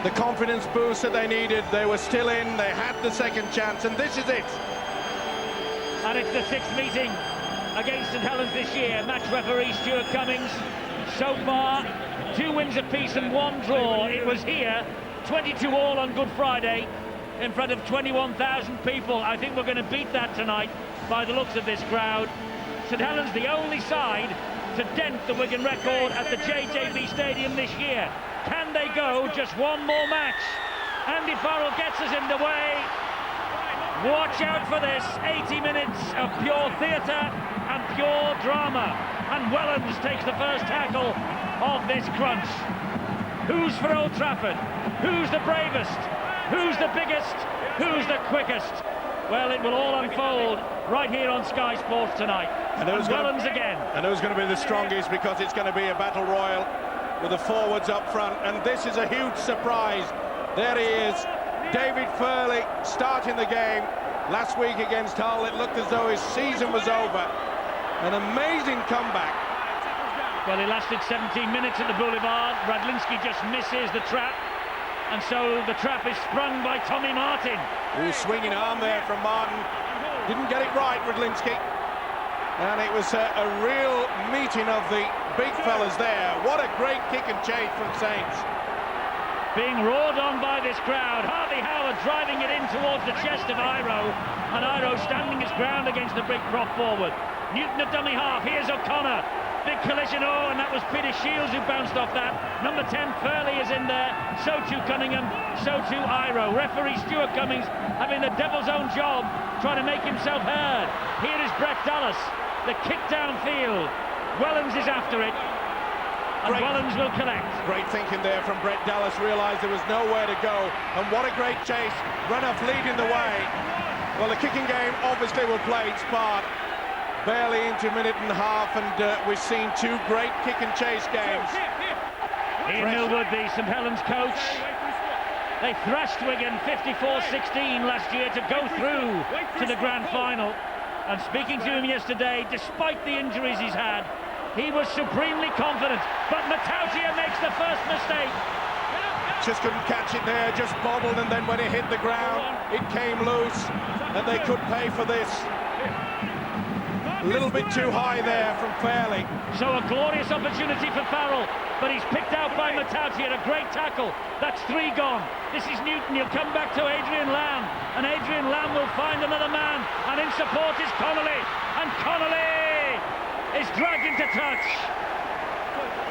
the confidence boost that they needed. They were still in, they had the second chance, and this is it. And it's the sixth meeting against St Helens this year. Match referee Stuart Cummings. So far, 2 wins apiece and 1 draw. It was here, 22-all on Good Friday, in front of 21,000 people. I think we're going to beat that tonight by the looks of this crowd. St Helens the only side to dent the Wigan record at the JJB Stadium this year. Can they go just one more match? Andy Farrell gets us in the way. Watch out for this. 80 minutes of pure theatre and pure drama. And Wellens takes the first tackle of this crunch. Who's for Old Trafford? Who's the bravest? Who's the biggest? Who's the quickest? Well, it will all unfold right here on Sky Sports tonight. And Wellens again. And who's going to be the strongest, because it's going to be a battle royal with the forwards up front. And this is a huge surprise. There he is, David Furley, starting the game. Last week against Hull, it looked as though his season was over. An amazing comeback. Well, he lasted 17 minutes at the Boulevard. Radlinski just misses the trap. And so the trap is sprung by Tommy Martin. Ooh, swinging arm there from Martin. Didn't get it right, Radlinski. And it was a real meeting of the big fellas there. What a great kick and chase from Saints. Being roared on by this crowd. Harvey Howard driving it in towards the chest of Iro. And Iro standing his ground against the big prop forward. Newton at dummy half. Here's O'Connor. Big collision, oh, and that was Peter Shields who bounced off that. Number 10, Furley, is in there. So too Cunningham, so too Iro. Referee Stuart Cummings having the devil's own job, trying to make himself heard. Here is Brett Dallas, the kick downfield. Wellens is after it, and Wellens will collect. Great thinking there from Brett Dallas, realised there was nowhere to go. And what a great chase, Renouf leading the way. Well, the kicking game obviously will play its part. Barely into a minute and a half, and we've seen 2 great kick and chase games. Ian Millwood, the St Helens coach. They thrashed Wigan 54-16 last year to go through to the grand final. And speaking to him yesterday, despite the injuries he's had, he was supremely confident. But Matautia makes the first mistake. Just couldn't catch it there, just bobbled, and then when it hit the ground, it came loose, and they could pay for this. A little bit too high there from Fairley. So a glorious opportunity for Farrell, but he's picked out by Matautia. A great tackle. That's 3 gone. This is Newton. He'll come back to Adrian Lamb, and Adrian Lamb will find another man. And in support is Connolly, and Connolly is dragged into touch.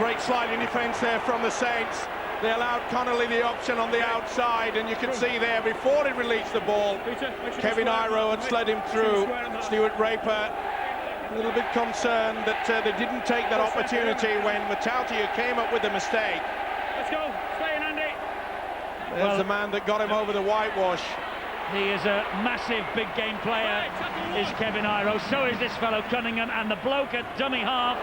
Great sliding defence there from the Saints. They allowed Connolly the option on the outside, and you can see there before he released the ball, Kevin Iro had slid him through. Stuart Raper a little bit concerned that they didn't take that opportunity when Matautia came up with the mistake. Let's go, stay in, Andy. There's the man that got him over the whitewash. He is a massive big game player, is Kevin Iro. So is this fellow Cunningham, and the bloke at dummy half,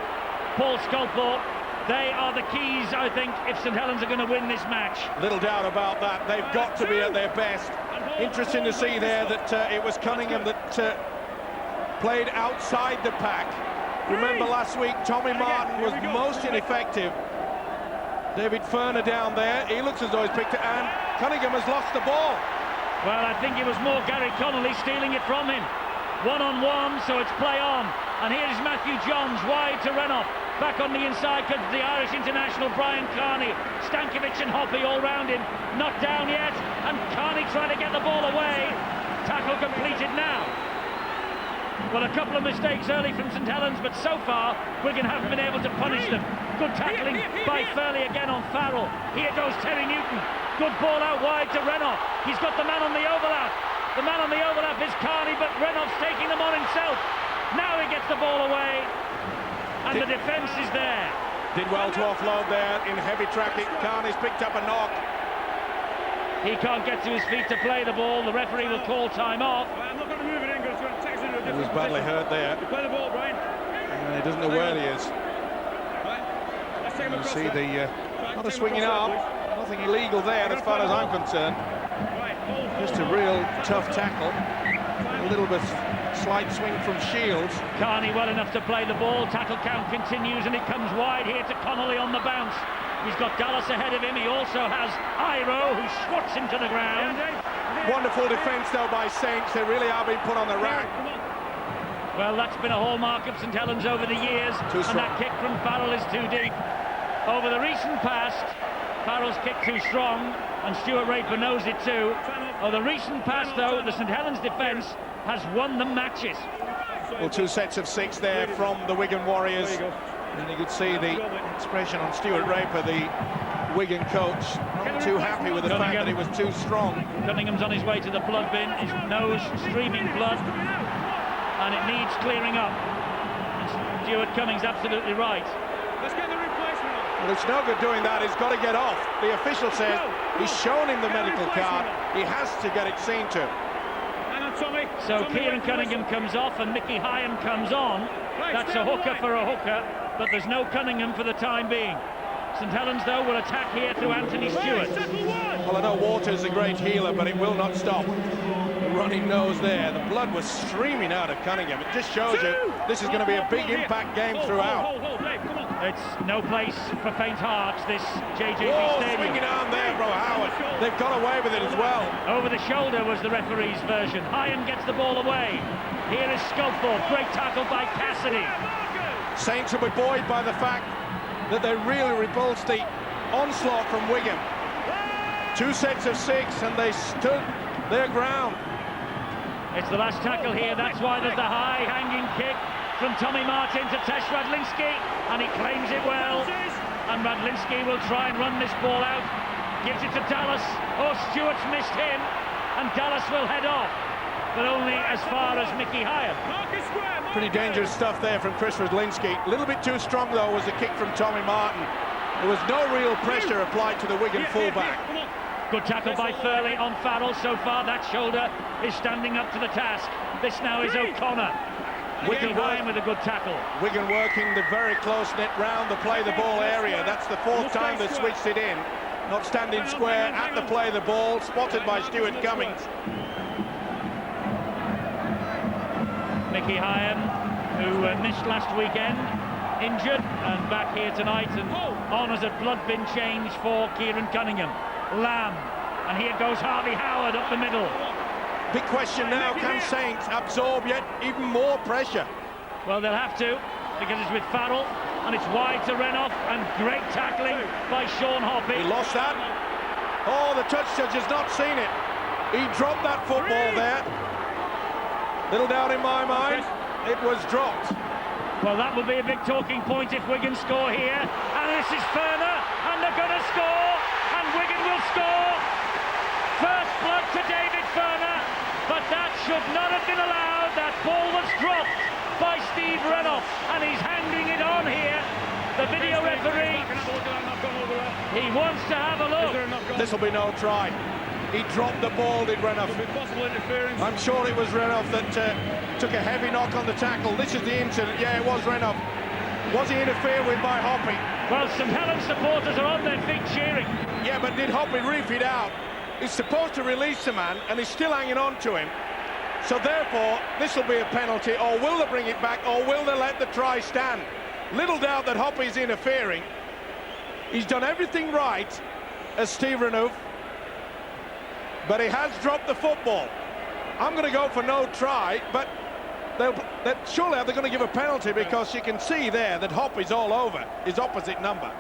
Paul Sculpor. They are the keys, I think, if St Helens are going to win this match. Little doubt about that. They've got to be at their best. Interesting to see there that it was Cunningham that played outside the pack. Remember last week, Tommy Martin was most ineffective. David Furner down there, he looks as though he's picked it, and Cunningham has lost the ball. Well, I think it was more Gary Connolly stealing it from him. 1-on-1, so it's play on. And here's Matthew Johns, wide to Renouf. Back on the inside comes the Irish international Brian Carney. Stankovic and Hoppy all round him. Not down yet, and Carney trying to get the ball away. Tackle completed now. Well, a couple of mistakes early from St Helens, but so far Wigan haven't been able to punish them. Good tackling by Furley again on Farrell. Here goes Terry Newton. Good ball out wide to Renouf. He's got the man on the overlap. The man on the overlap is Carney, but Renouf's taking them on himself. Now he gets the ball away, and the defence is there. Did well to offload there in heavy traffic. Carney's picked up a knock. He can't get to his feet to play the ball. The referee will call time off. I'm not going to move it in, because he was badly hurt there. Play the ball, Brian. And he doesn't know where he is. You see the not a swinging arm, nothing illegal there as far as I'm concerned. Just a real tough tackle. A little bit slight swing from Shields. Carney well enough to play the ball. Tackle count continues, and it comes wide here to Connolly on the bounce. He's got Dallas ahead of him. He also has Iro, who squats him to the ground. Wonderful defence, though, by Saints. They really are being put on the rack. Well, that's been a hallmark of St Helens over the years, and that kick from Farrell is too deep. Over the recent past, Farrell's kick too strong, and Stuart Raper knows it too. Over the recent past, though, the St Helens defence has won the matches. Well, 2 sets of 6 there from the Wigan Warriors. And you could see the expression on Stuart Raper, the Wigan coach, not too happy with the fact that he was too strong. Cunningham's on his way to the blood bin, his nose streaming blood, and it needs clearing up. And Stuart Cummings absolutely right. Let's get the replacement on. Well, it's no good doing that. He's got to get off. The official says he's shown him the medical card. He has to get it seen to. Hang on, Tommy. So Kieran Cunningham comes off and Mickey Hyam comes on. That's a hooker for a hooker, but there's no Cunningham for the time being. St Helens, though, will attack here through Anthony Stewart. Well, I know Waters is a great healer, but it will not stop. The running nose there. The blood was streaming out of Cunningham. It just shows you this is going to be a big impact game throughout. It's no place for faint hearts, this JJB Stadium. Swinging arm there from Howard. They've got away with it as well. Over the shoulder was the referee's version. Hyam gets the ball away. Here is Sculthorpe. Great tackle by Cassidy. Saints will be buoyed by the fact that they really repulsed the onslaught from Wigan. 2 sets of 6 and they stood their ground. It's the last tackle here. That's why there's the high hanging kick from Tommy Martin to Tesh Radlinski, and he claims it well. And Radlinski will try and run this ball out. Gives it to Dallas. Oh, Stewart's missed him, and Dallas will head off, but only as far as Mickey Hyam. Pretty dangerous stuff there from Chris Radlinski. A little bit too strong, though, was the kick from Tommy Martin. There was no real pressure applied to the Wigan fullback. Good tackle by Furley on Farrell. So far, that shoulder is standing up to the task. This now is O'Connor. Mickey Hyam with a good tackle. Wigan working the very close-knit round the play-the-ball area. That's the 4th time they switched it in. Not standing square at the play-the-ball. Spotted by Stuart Cummings. Mickey Hyam, who missed last weekend, injured, and back here tonight, and on as a blood bin change for Kieran Cunningham. Lamb, and here goes Harvey Howard up the middle. Big question now, can Saints absorb yet even more pressure? Well, they'll have to, because it's with Farrell, and it's wide to Renouf, and great tackling by Sean Hoppy. He lost that. Oh, the touch judge has not seen it. He dropped that football there. Little doubt in my mind, it was dropped. Well, that will be a big talking point if Wigan score here. And this is Furner, and they're going to score, and Wigan will score. First blood to David Furner, but that should not have been allowed. That ball was dropped by Steve Renouf, and he's handing it on here. The video referee, he wants to have a look. This will be no try. He dropped the ball, did Renouf. I'm sure it was Renouf that took a heavy knock on the tackle. This is the incident. Yeah, it was Renouf. Was he interfered with by Hoppy? Well, St Helens supporters are on their feet cheering. Yeah, but did Hoppy reef it out? He's supposed to release the man, and he's still hanging on to him. So therefore, this will be a penalty, or will they bring it back, or will they let the try stand? Little doubt that Hoppy's interfering. He's done everything right, as Steve Renouf, but he has dropped the football. I'm going to go for no try, but surely they're going to give a penalty, because you can see there that Hoppy's all over his opposite number.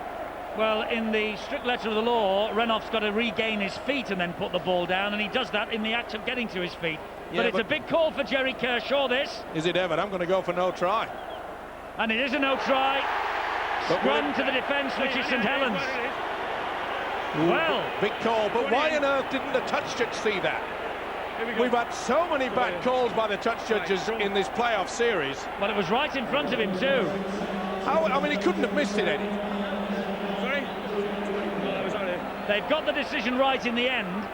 Well, in the strict letter of the law, Renouf's got to regain his feet and then put the ball down, and he does that in the act of getting to his feet. Yeah, but it's a big call for Jerry Kershaw, this. Is it ever? I'm going to go for no try. And it is a no try. Scrum to the defence, which is St Helens. Well, big call, but why on earth didn't the touch judge see that? We've had so many bad calls by the touch judges in this playoff series. Well, it was right in front of him too. I mean, he couldn't have missed it, Eddie. Sorry? No, that was out here. They've got the decision right in the end,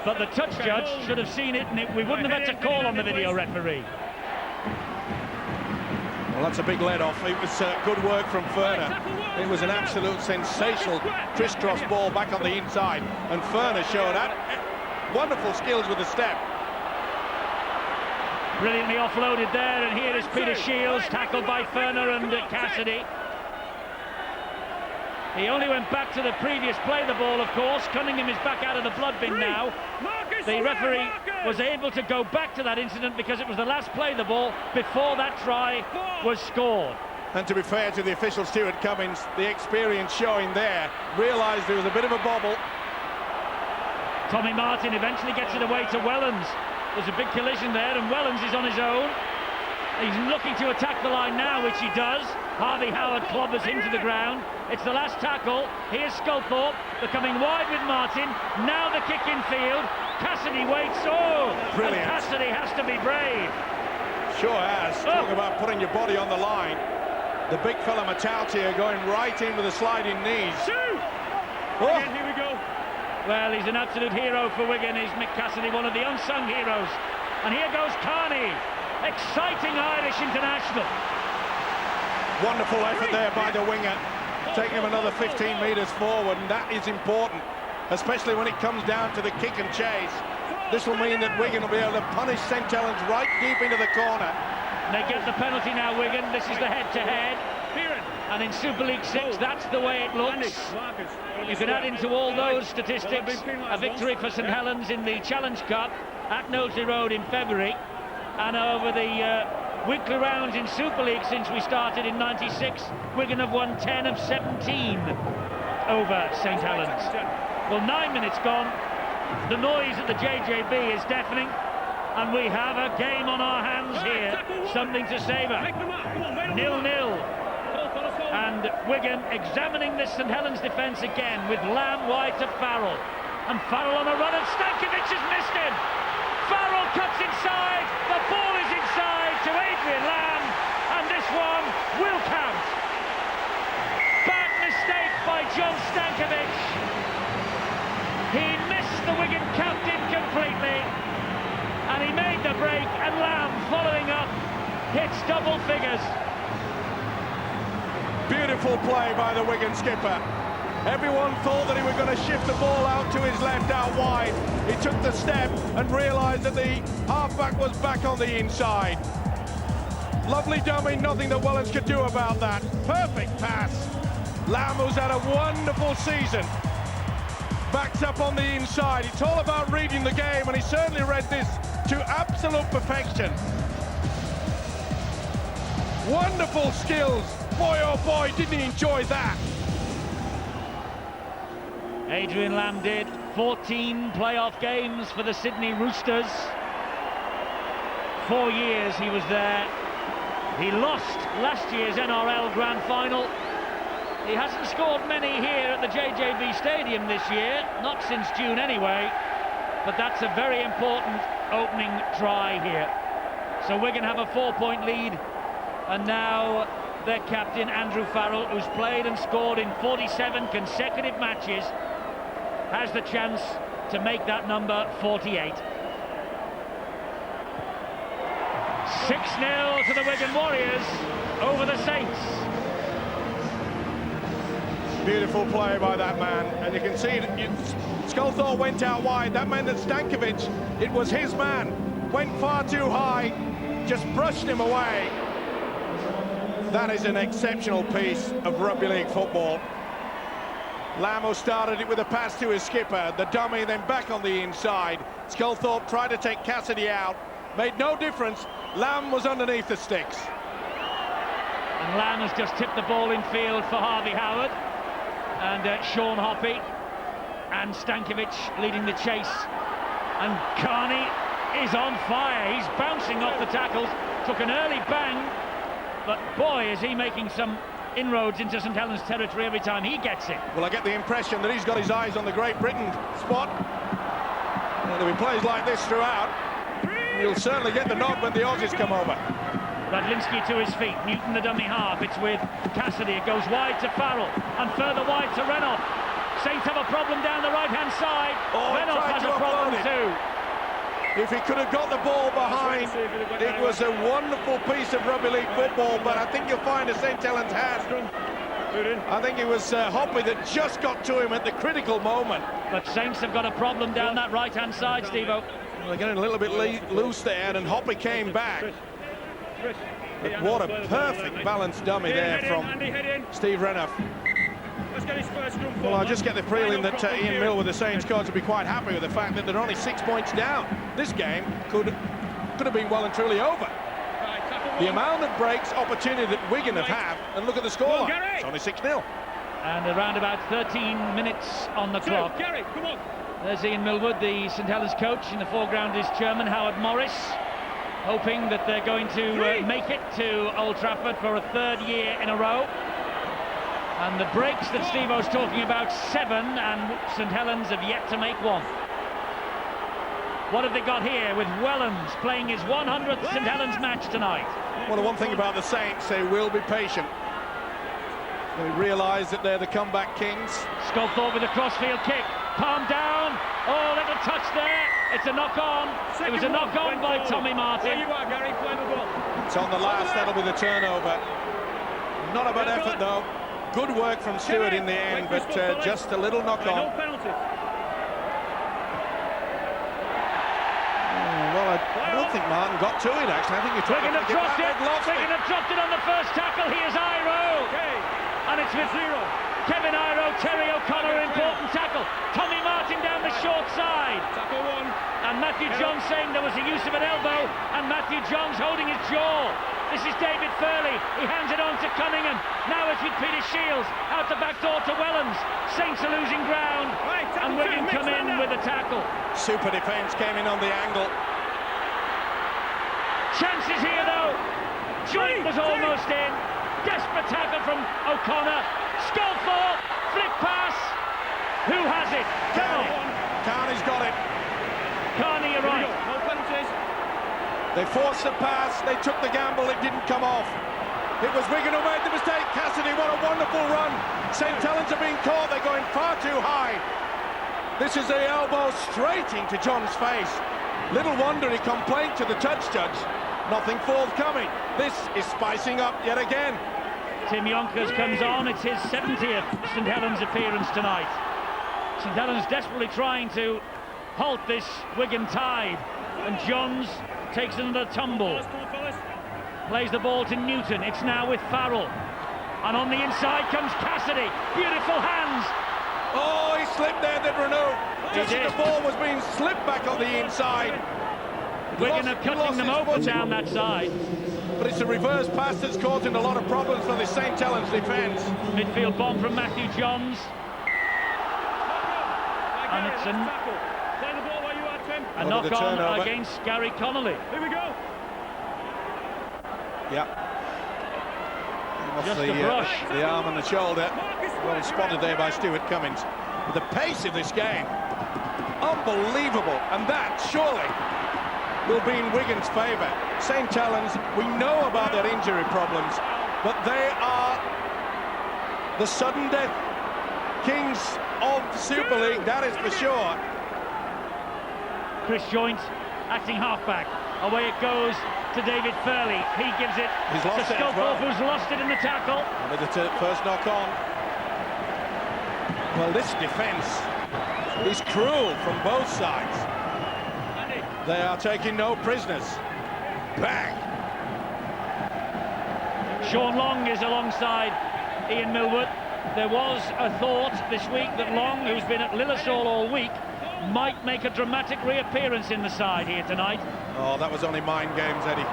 but the touch judge should have seen it, and we wouldn't have had to call on the video referee. Well, that's a big let-off. It was good work from Furner. It was an absolute sensational crisscross ball back on the inside, and Furner showed that wonderful skills with the step. Brilliantly offloaded there, and here is Peter Shields, tackled by Furner and Cassidy. He only went back to the previous play the ball, of course. Cunningham is back out of the blood bin now. The referee was able to go back to that incident because it was the last play the ball before that try was scored. And to be fair to the official, Stuart Cummins, the experience showing there, realised there was a bit of a bobble. Tommy Martin eventually gets it away to Wellens. There's a big collision there, and Wellens is on his own. He's looking to attack the line now, which he does. Harvey Howard clobbers him to the ground. It's the last tackle. Here's Sculthorpe. They're coming wide with Martin. Now the kick in field. Cassidy waits. Oh, brilliant. And Cassidy has to be brave. Sure has. Talk about putting your body on the line. The big fella Matautia going right in with the sliding knees. Oh. Again, here we go. Well, he's an absolute hero for Wigan. He's Mick Cassidy, one of the unsung heroes. And here goes Carney. Exciting Irish international. Wonderful effort there by the winger, taking him another 15 metres forward, and that is important, especially when it comes down to the kick and chase. This will mean that Wigan will be able to punish St Helens right deep into the corner. They get the penalty now, Wigan. This is the head-to-head. And in Super League 6, that's the way it looks. You can add into all those statistics a victory for St Helens in the Challenge Cup at Knowsley Road in February, and over the weekly rounds in Super League since we started in '96, Wigan have won 10 of 17 over St Helens. Well, 9 minutes gone. The noise at the JJB is deafening, and we have a game on our hands here. Something to savour. 0-0. And Wigan examining this St Helens defence again with Lamb wide to Farrell. And Farrell on a run, and Stankovic has missed him. Farrell cuts inside, the ball is inside to Adrian Lamb, and this one will count. Bad mistake by John Stankovic. He missed the Wigan captain completely, and he made the break, and Lamb following up hits double figures. Beautiful play by the Wigan skipper. Everyone thought that he was going to shift the ball out to his left out wide. He took the step and realised that the halfback was back on the inside. Lovely dummy, nothing that Wellens could do about that. Perfect pass. Lamb, who's had a wonderful season, backs up on the inside. It's all about reading the game, and he certainly read this to absolute perfection. Wonderful skills. Boy, oh boy, didn't he enjoy that. Adrian Lamb did. 14 playoff games for the Sydney Roosters. 4 years he was there. He lost last year's NRL Grand Final. He hasn't scored many here at the JJB Stadium this year, not since June anyway, but that's a very important opening try here. So Wigan have a 4-point lead, and now their captain Andrew Farrell, who's played and scored in 47 consecutive matches, has the chance to make that number 48. 6-0 to the Wigan Warriors over the Saints. Beautiful play by that man, and you can see that Sculthorpe went out wide. That meant that Stankovic, it was his man, went far too high, just brushed him away. That is an exceptional piece of rugby league football. Lamo started it with a pass to his skipper, the dummy, then back on the inside. Sculthorpe tried to take Cassidy out, made no difference. Lamb was underneath the sticks. And Lamb has just tipped the ball in field for Harvey Howard and Sean Hoppy, and Stankovic leading the chase. And Carney is on fire. He's bouncing off the tackles, took an early bang, but boy, is he making some inroads into St Helens territory every time he gets it. Well, I get the impression that he's got his eyes on the Great Britain spot. And if he plays like this throughout, he'll certainly get the nod when the Aussies come over. Radlinski to his feet, Newton the dummy half, it's with Cassidy, it goes wide to Farrell, and further wide to Renouf. Saints have a problem down the right-hand side. Renouf has a problem too. If he could have got the ball behind, it was a wonderful piece of rugby league football, but I think you'll find a St Helens hand. I think it was Hoppy that just got to him at the critical moment. But Saints have got a problem down that right-hand side, Steve-O. Well, they're getting a little bit loose there, and Hoppy came back. But what a perfect balanced dummy there from Steve Renouf. Let's get his first scrum. Well, I just get the feeling that Ian Mill, with the Saints coach, will be quite happy with the fact that they're only 6 points down. This game could have been well and truly over. The amount of breaks opportunity that Wigan have had, and look at the scoreline. It's only 6-0. And around about 13 minutes on the clock. Gary, come on. There's Ian Millwood, the St Helens coach. In the foreground is Chairman Howard Morris, hoping that they're going to make it to Old Trafford for a third year in a row. And the breaks that Steve-O's talking about, 7, and St Helens have yet to make one. What have they got here with Wellens playing his 100th St Helens match tonight? Well, the one thing about the Saints, they will be patient. They realise that they're the comeback kings. Sculthorpe with a crossfield kick, palm down. Oh, little touch there. It's a knock-on. It was a knock-on by Tommy Martin. There you are, Gary. Play the ball. It's on the last, that'll be the turnover. Not a bad effort, though. Good work from Stewart in the end, but just a little knock-on. No penalty. Well, I don't think Martin got to it, actually. I think he tried Wigan to have pick dropped it. back, they've lost Wigan it. have dropped it on the first tackle. Here's Iro. Okay. And it's with Kevin Iro, Terry O'Connor, important tackle. Tommy Martin down the short side. Tackle 1. And Matthew Johns saying there was a use of an elbow, and Matthew Johns holding his jaw. This is David Furley. He hands it on to Cunningham. Now it's with Peter Shields. Out the back door to Wellens. Saints are losing ground. Right, And Wigan come in with a tackle. Super defence came in on the angle. Chances here though. Joint was almost in. Desperate tackle from O'Connor. Sculthorpe. Flick pass. Who has it? Come on. Carney's got it. Carney, you're right. No penalties. They forced the pass, they took the gamble, it didn't come off. It was Wigan who made the mistake. Cassidy, what a wonderful run. St Helens are being caught, they're going far too high. This is the elbow straight into John's face. Little wonder he complained to the touch judge. Nothing forthcoming. This is spicing up yet again. Tim Yonkers comes on. It's his 70th St Helens appearance tonight. St Helens desperately trying to halt this Wigan tide. And Johns takes another tumble. Plays the ball to Newton. It's now with Farrell. And on the inside comes Cassidy. Beautiful hands. Oh, he slipped there, did Renault. Just as the ball was being slipped back on the inside. Wigan are cutting them open down that side. But it's a reverse pass that's causing a lot of problems for the St Helens defence. Midfield bomb from Matthew Johns. And it's a knock-on against Gary Connolly. Here we go. Yeah. Just a brush. The arm and the shoulder. Well spotted there by Stuart Cummins. The pace of this game, unbelievable. And that, surely, will be in Wigan's favour. St Helens, we know about their injury problems, but they are the sudden death kings of the Super League, that is for sure. Chris Joint, acting halfback. Away it goes to David Furley. He gives it to Sculthorpe, who's lost it in the tackle. With the first knock on. Well, this defence is cruel from both sides. They are taking no prisoners. Bang! Sean Long is alongside Ian Millwood. There was a thought this week that Long, who's been at Lillesall all week, might make a dramatic reappearance in the side here tonight. Oh, that was only mind games, Eddie.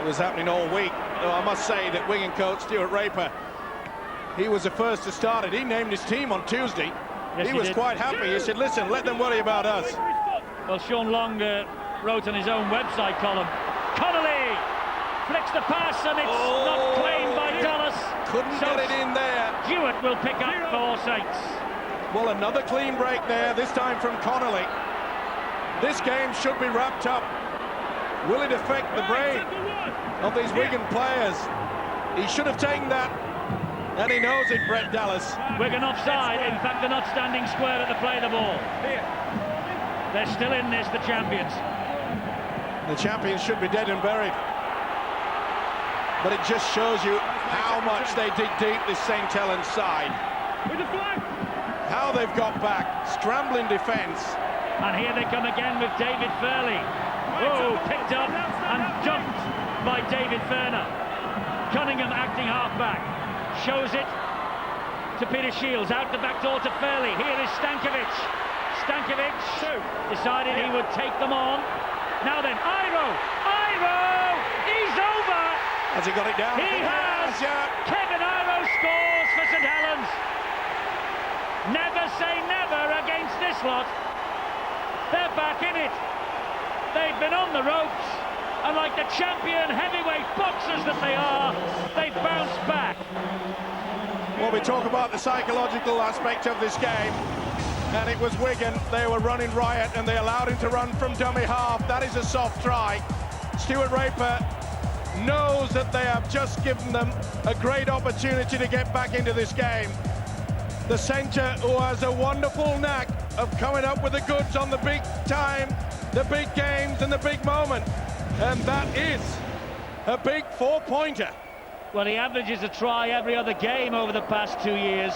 It was happening all week. Though I must say that Wigan coach Stuart Raper, he was the first to start it. He named his team on Tuesday. Yes, he was quite happy. He said, listen, let them worry about us. Well, Sean Long wrote on his own website column, Connolly flicks the pass and it's not claimed by Dallas. Couldn't get it in there. Hewitt will pick up for Saints. Well, another clean break there, this time from Connolly. This game should be wrapped up. Will it affect the brain of these Wigan players? He should have taken that. And he knows it, Brett Dallas. Wigan offside. In fact, they're not standing square at the play of the ball. They're still in this, the champions. The champions should be dead and buried. But it just shows you how much they dig deep, this St Helens side. With the flag. How they've got back. Scrambling defence. And here they come again with David Furley. Oh, picked up and dumped by David Furner. Cunningham acting halfback. shows it to Peter Shields, out the back door to Fairley. Here is Stankovic. Stankovic decided he would take them on. Now then, Iro! He's over! Has he got it down? He has! Yeah. Kevin Iro scores for St Helens. Never say never against this lot. They're back in it. They've been on the ropes, and like the champion heavyweight boxers that they are, they've bounced back. Well, we talk about the psychological aspect of this game, and it was Wigan. They were running riot, and they allowed him to run from dummy half. That is a soft try. Stuart Raper knows that they have just given them a great opportunity to get back into this game. The centre, who has a wonderful knack of coming up with the goods on the big time, the big games and the big moment, and that is a big four-pointer. Well, he averages a try every other game over the past 2 years.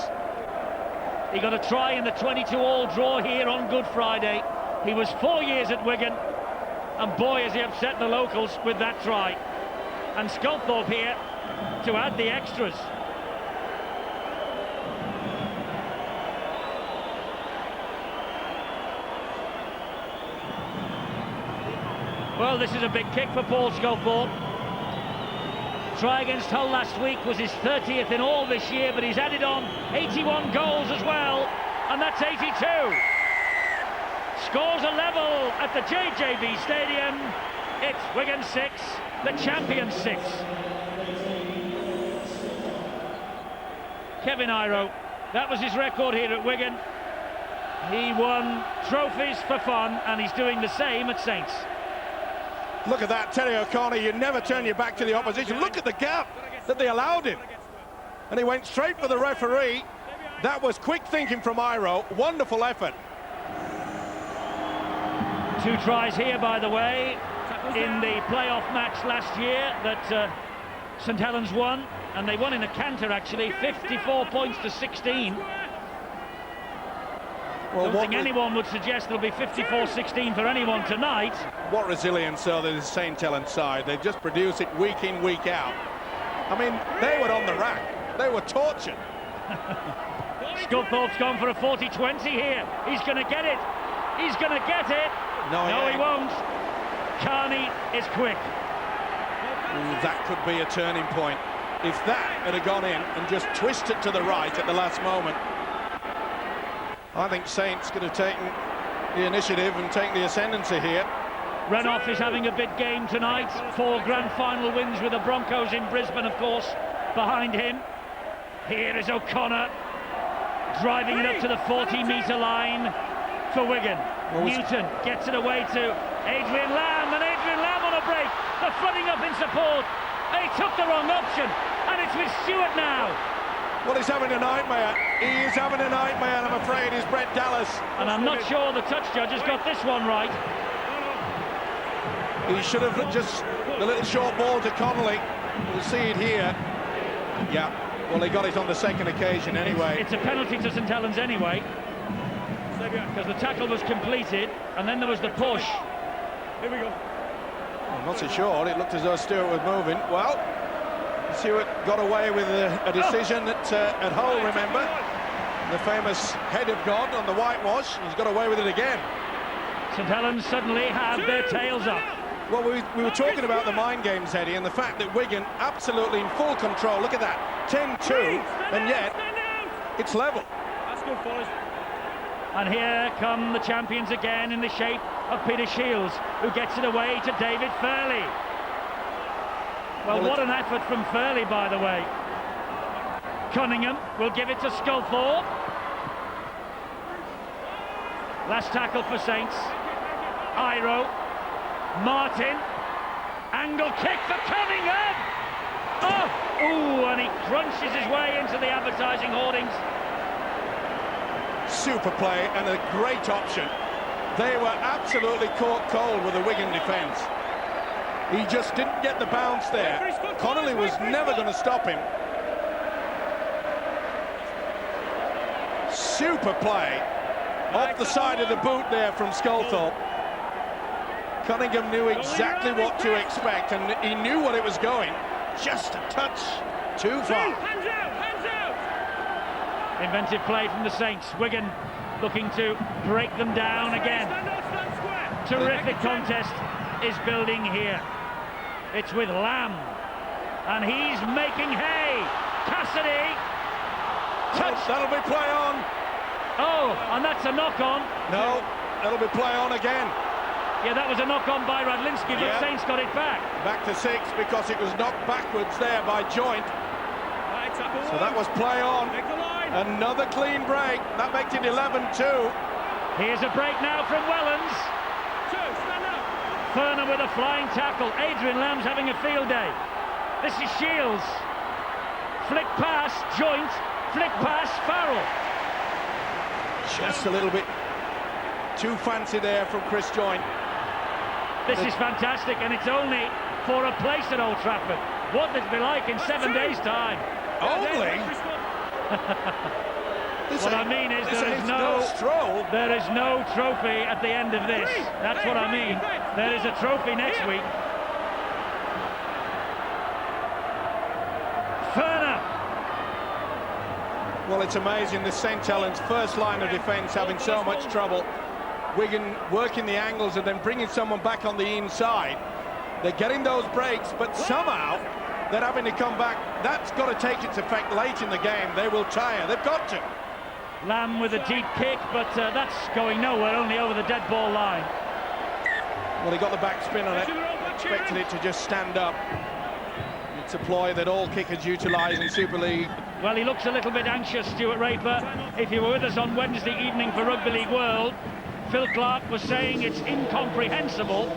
He got a try in the 22-all draw here on Good Friday. He was 4 years at Wigan, and boy has he upset the locals with that try. And Sculthorpe here to add the extras. Well, this is a big kick for Paul Sculthorpe. Try against Hull last week was his 30th in all this year, but he's added on 81 goals as well, and that's 82. Scores a level at the JJB Stadium. It's Wigan 6, the champions 6. Kevin Iro, that was his record here at Wigan. He won trophies for fun, and he's doing the same at Saints. Look at that, Terry O'Connor, you never turn your back to the opposition. Look at the gap that they allowed him. And he went straight for the referee. That was quick thinking from Iro. Wonderful effort. 2 tries here, by the way, in the playoff match last year that St Helens won. And they won in a canter, actually, 54 points to 16. Well, I don't think anyone would suggest there'll be 54-16 for anyone tonight. What resilience, though, the St Helens side. They just produce it week in, week out. I mean, they were on the rack. They were tortured. Sculthorpe's gone for a 40-20 here. He's going to get it. He's going to get it. No, he won't. Carney is quick. Ooh, that could be a turning point. If that had gone in and just twisted to the right at the last moment, I think Saints could have taken the initiative and taken the ascendancy here. Renouf is having a big game tonight. 4 grand final wins with the Broncos in Brisbane, of course, behind him. Here is O'Connor driving it up to the 40-metre line for Wigan. Newton gets it away to Adrian Lamb, and Adrian Lamb on a break. They're flooding up in support. And he took the wrong option, and it's with Stewart now. Well, he's having a nightmare. He is having a nightmare, I'm afraid, is Brett Dallas. And I'm not sure the touch judge has got this one right. He should have just the little short ball to Connolly. We'll see it here. Yeah, well, he got it on the second occasion anyway. It's a penalty to St Helens anyway, because the tackle was completed, and then there was the push. Here we go. I'm not so sure. It looked as though Stewart was moving. Well, Stewart got away with a decision at Hull, remember? The famous head of God on the whitewash. He's got away with it again. St Helens suddenly have their tails up. Well, we were talking about the mind games, Eddie, and the fact that Wigan absolutely in full control. Look at that, 10-2, and yet it's level. That's good, fellas. And here come the champions again in the shape of Peter Shields, who gets it away to David Fairley. Well, what an effort from Fairley, by the way. Cunningham will give it to Sculthorpe. Last tackle for Saints. Iro. Martin. Angle kick for Cunningham. Oh! Ooh, and he crunches his way into the advertising hoardings. Super play and a great option. They were absolutely caught cold with the Wigan defence. He just didn't get the bounce there. Connolly was never going to stop him. Super play off the side of the boot there from Sculthorpe. Cunningham knew exactly what to expect, and he knew what it was going. Just a touch too far. Hands out, hands Inventive play from the Saints. Wigan looking to break them down again. Terrific contest is building here. It's with Lamb, and he's making hay. Cassidy, touch. That'll be play on. Oh, and that's a knock-on. No, that'll be play on again. Yeah, that was a knock-on by Radlinski, but Saints got it back. Back to 6 because it was knocked backwards there by Joint. So that was play on. Another clean break. That makes it 11-2. Here's a break now from Wellens. Ferner with a flying tackle. Adrian Lamb's having a field day. This is Shields. Flick pass, Joint. Flick pass, Farrell. Just a little bit too fancy there from Chris Joint. This is fantastic, and it's only for a place at Old Trafford. What will it be like in 7 days' time? Only? What I mean is there is no trophy at the end of this. That's what I mean. There is a trophy next week. Ferner. Well, it's amazing, the St. Helens first line of defence having so much trouble. Wigan working the angles and then bringing someone back on the inside. They're getting those breaks, but somehow they're having to come back. That's got to take its effect late in the game. They will tire. They've got to. Lamb with a deep kick, but that's going nowhere, only over the dead ball line. Well, he got the back spin on it. Expected it to just stand up. It's a ploy that all kickers utilise in Super League. Well, he looks a little bit anxious, Stuart Raper. If you were with us on Wednesday evening for Rugby League World, Phil Clark was saying it's incomprehensible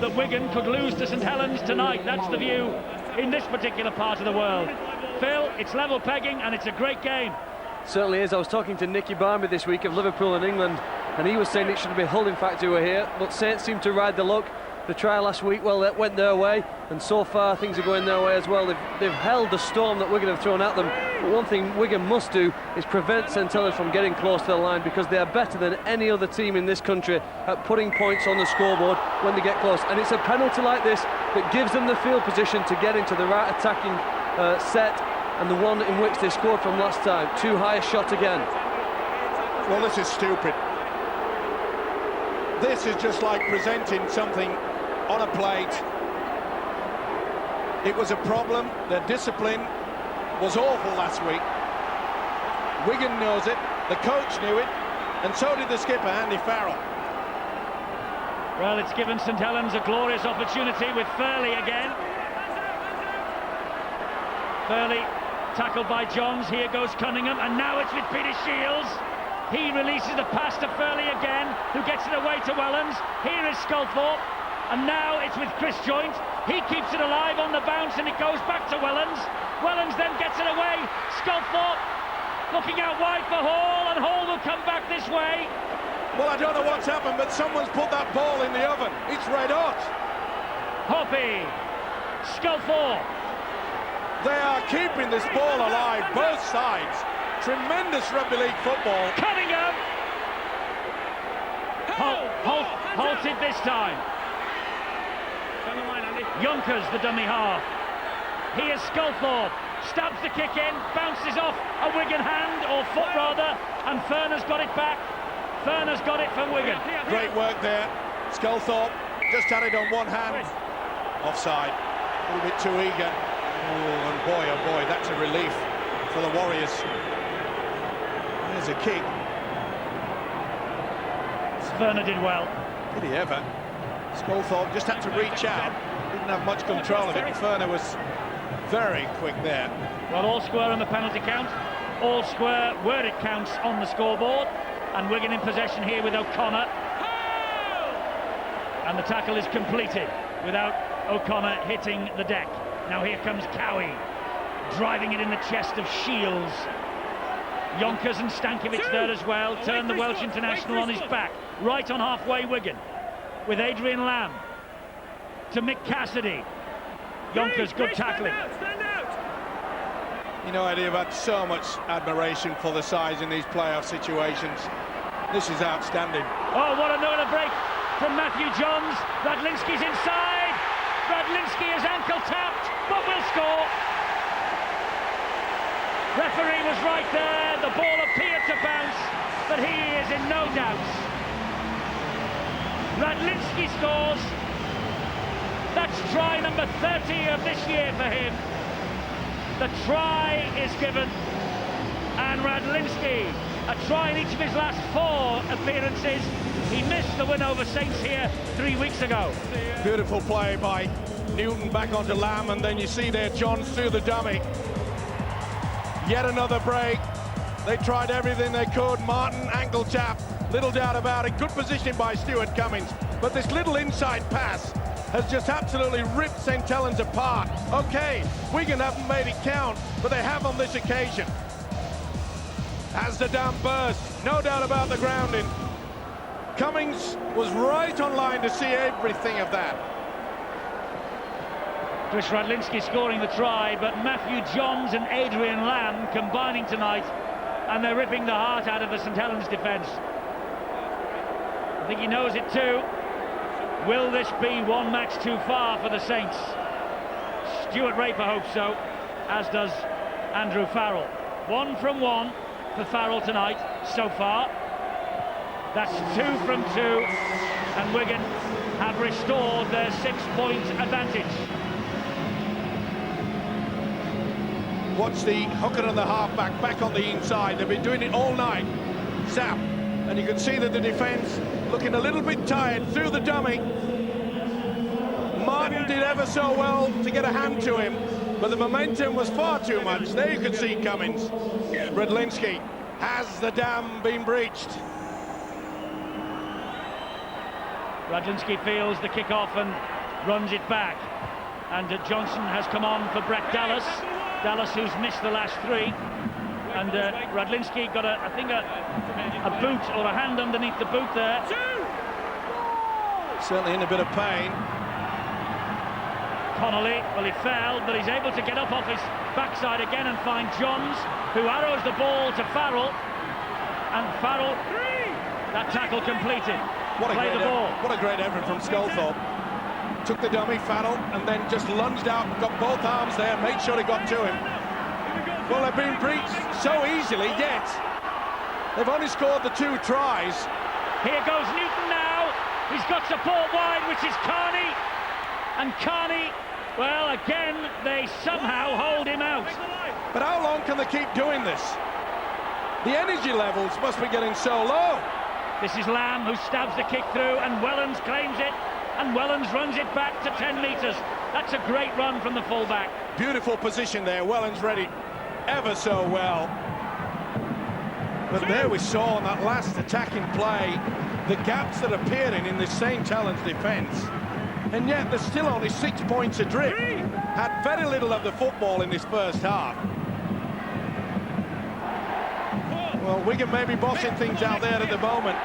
that Wigan could lose to St Helens tonight. That's the view in this particular part of the world. Phil, it's level pegging and it's a great game. Certainly is. I was talking to Nicky Barmby this week of Liverpool and England, and he was saying it should be Hull, in fact, who were here, but Saints seem to ride the luck. The trial last week, well, that went their way, and so far things are going their way as well. They've held the storm that Wigan have thrown at them, but one thing Wigan must do is prevent St Helens from getting close to the line, because they are better than any other team in this country at putting points on the scoreboard when they get close, and it's a penalty like this that gives them the field position to get into the right attacking set, and the one in which they scored from last time. Too high a shot again. Well, this is stupid. This is just like presenting something on a plate. It was a problem. Their discipline was awful last week. Wigan knows it, the coach knew it, and so did the skipper, Andy Farrell. Well, it's given St Helens a glorious opportunity with Furley again. Furley tackled by Johns. Here goes Cunningham, and now it's with Peter Shields. He releases the pass to Furley again, who gets it away to Wellens. Here is Sculthorpe, and now it's with Chris Joint. He keeps it alive on the bounce, and it goes back to Wellens. Wellens then gets it away. Sculthorpe looking out wide for Hall, and Hall will come back this way. Well, I don't know what's happened, but someone's put that ball in the oven. It's red hot. Hoppy, Sculthorpe. They are keeping this ball alive, both sides. Tremendous rugby league football. Cunningham! Halted this time. Yonkers, the dummy half. Here's Sculthorpe. Stabs the kick in, bounces off a Wigan hand, or foot rather, and Ferner's got it back. Ferner's got it from Wigan. Great work there. Sculthorpe just had it on one hand. Offside. A little bit too eager. Oh, and boy, oh boy, that's a relief for the Warriors. There's a kick. Ferner did well. Did he ever? Sculthorpe just had to reach out. Didn't have much control of it. Ferner was very quick there. Well, all square on the penalty count. All square where it counts on the scoreboard. And Wigan in possession here with O'Connor. And the tackle is completed without O'Connor hitting the deck. Now here comes Cowie, driving it in the chest of Shields. Yonkers and Stankiewicz there as well. Turn the Welsh international on his back. Right on halfway Wigan. With Adrian Lamb. To Mick Cassidy. Yonkers, good tackling. You know, Eddie, I've had so much admiration for the size in these playoff situations. This is outstanding. Oh, what another break from Matthew Johns. Radlinski's inside. Radlinski is ankle tapped, but will score. Referee was right there. The ball appeared to bounce, but he is in no doubt. Radlinski scores. That's try number 30 of this year for him. The try is given, and Radlinski, a try in each of his last 4 appearances. He missed the win over Saints here 3 weeks ago. Beautiful play by Newton back onto Lamb, and then you see there Johns through the dummy. Yet another break. They tried everything they could. Martin, ankle tap, little doubt about it. Good positioning by Stuart Cummings, but this little inside pass has just absolutely ripped St Helens apart. Okay, Wigan haven't made it count, but they have on this occasion. As the dam burst, no doubt about the grounding. Cummings was right on line to see everything of that. Chris Radlinski scoring the try, but Matthew Johns and Adrian Lamb combining tonight, and they're ripping the heart out of the St Helens defence. I think he knows it too. Will this be one match too far for the Saints? Stuart Raper hopes so, as does Andrew Farrell. 1 from 1 for Farrell tonight so far. That's 2 from 2, and Wigan have restored their 6-point advantage. Watch the hooker and the halfback back on the inside. They've been doing it all night. Zap. And you can see that the defence looking a little bit tired through the dummy. Martin did ever so well to get a hand to him, but the momentum was far too much. There you can see Cummings. Radlinski. Has the dam been breached? Radlinski feels the kick-off and runs it back. And Johnson has come on for Brett Dallas. Dallas, who's missed the last 3. And Radlinski got, I think, a boot or a hand underneath the boot there. Certainly in a bit of pain. Connolly, well, he fell, but he's able to get up off his backside again and find Johns, who arrows the ball to Farrell. And Farrell, that tackle completed. What a great effort from Sculthorpe. Took the dummy, Farrell, and then just lunged out, got both arms there, made sure he got to him. Well, they've been breached so easily, yet they've only scored the 2 tries. Here goes Newton now. He's got support wide, which is Carney. And Carney, well, again, they somehow hold him out. But how long can they keep doing this? The energy levels must be getting so low. This is Lamb who stabs the kick through, and Wellens claims it, and Wellens runs it back to 10 metres. That's a great run from the fullback. Beautiful position there. Wellens ready ever so well. But there we saw on that last attacking play the gaps that appeared in this St Helens defence. And yet they're still only 6 points adrift. Had very little of the football in this first half. Well, Wigan may be bossing things out there at the moment,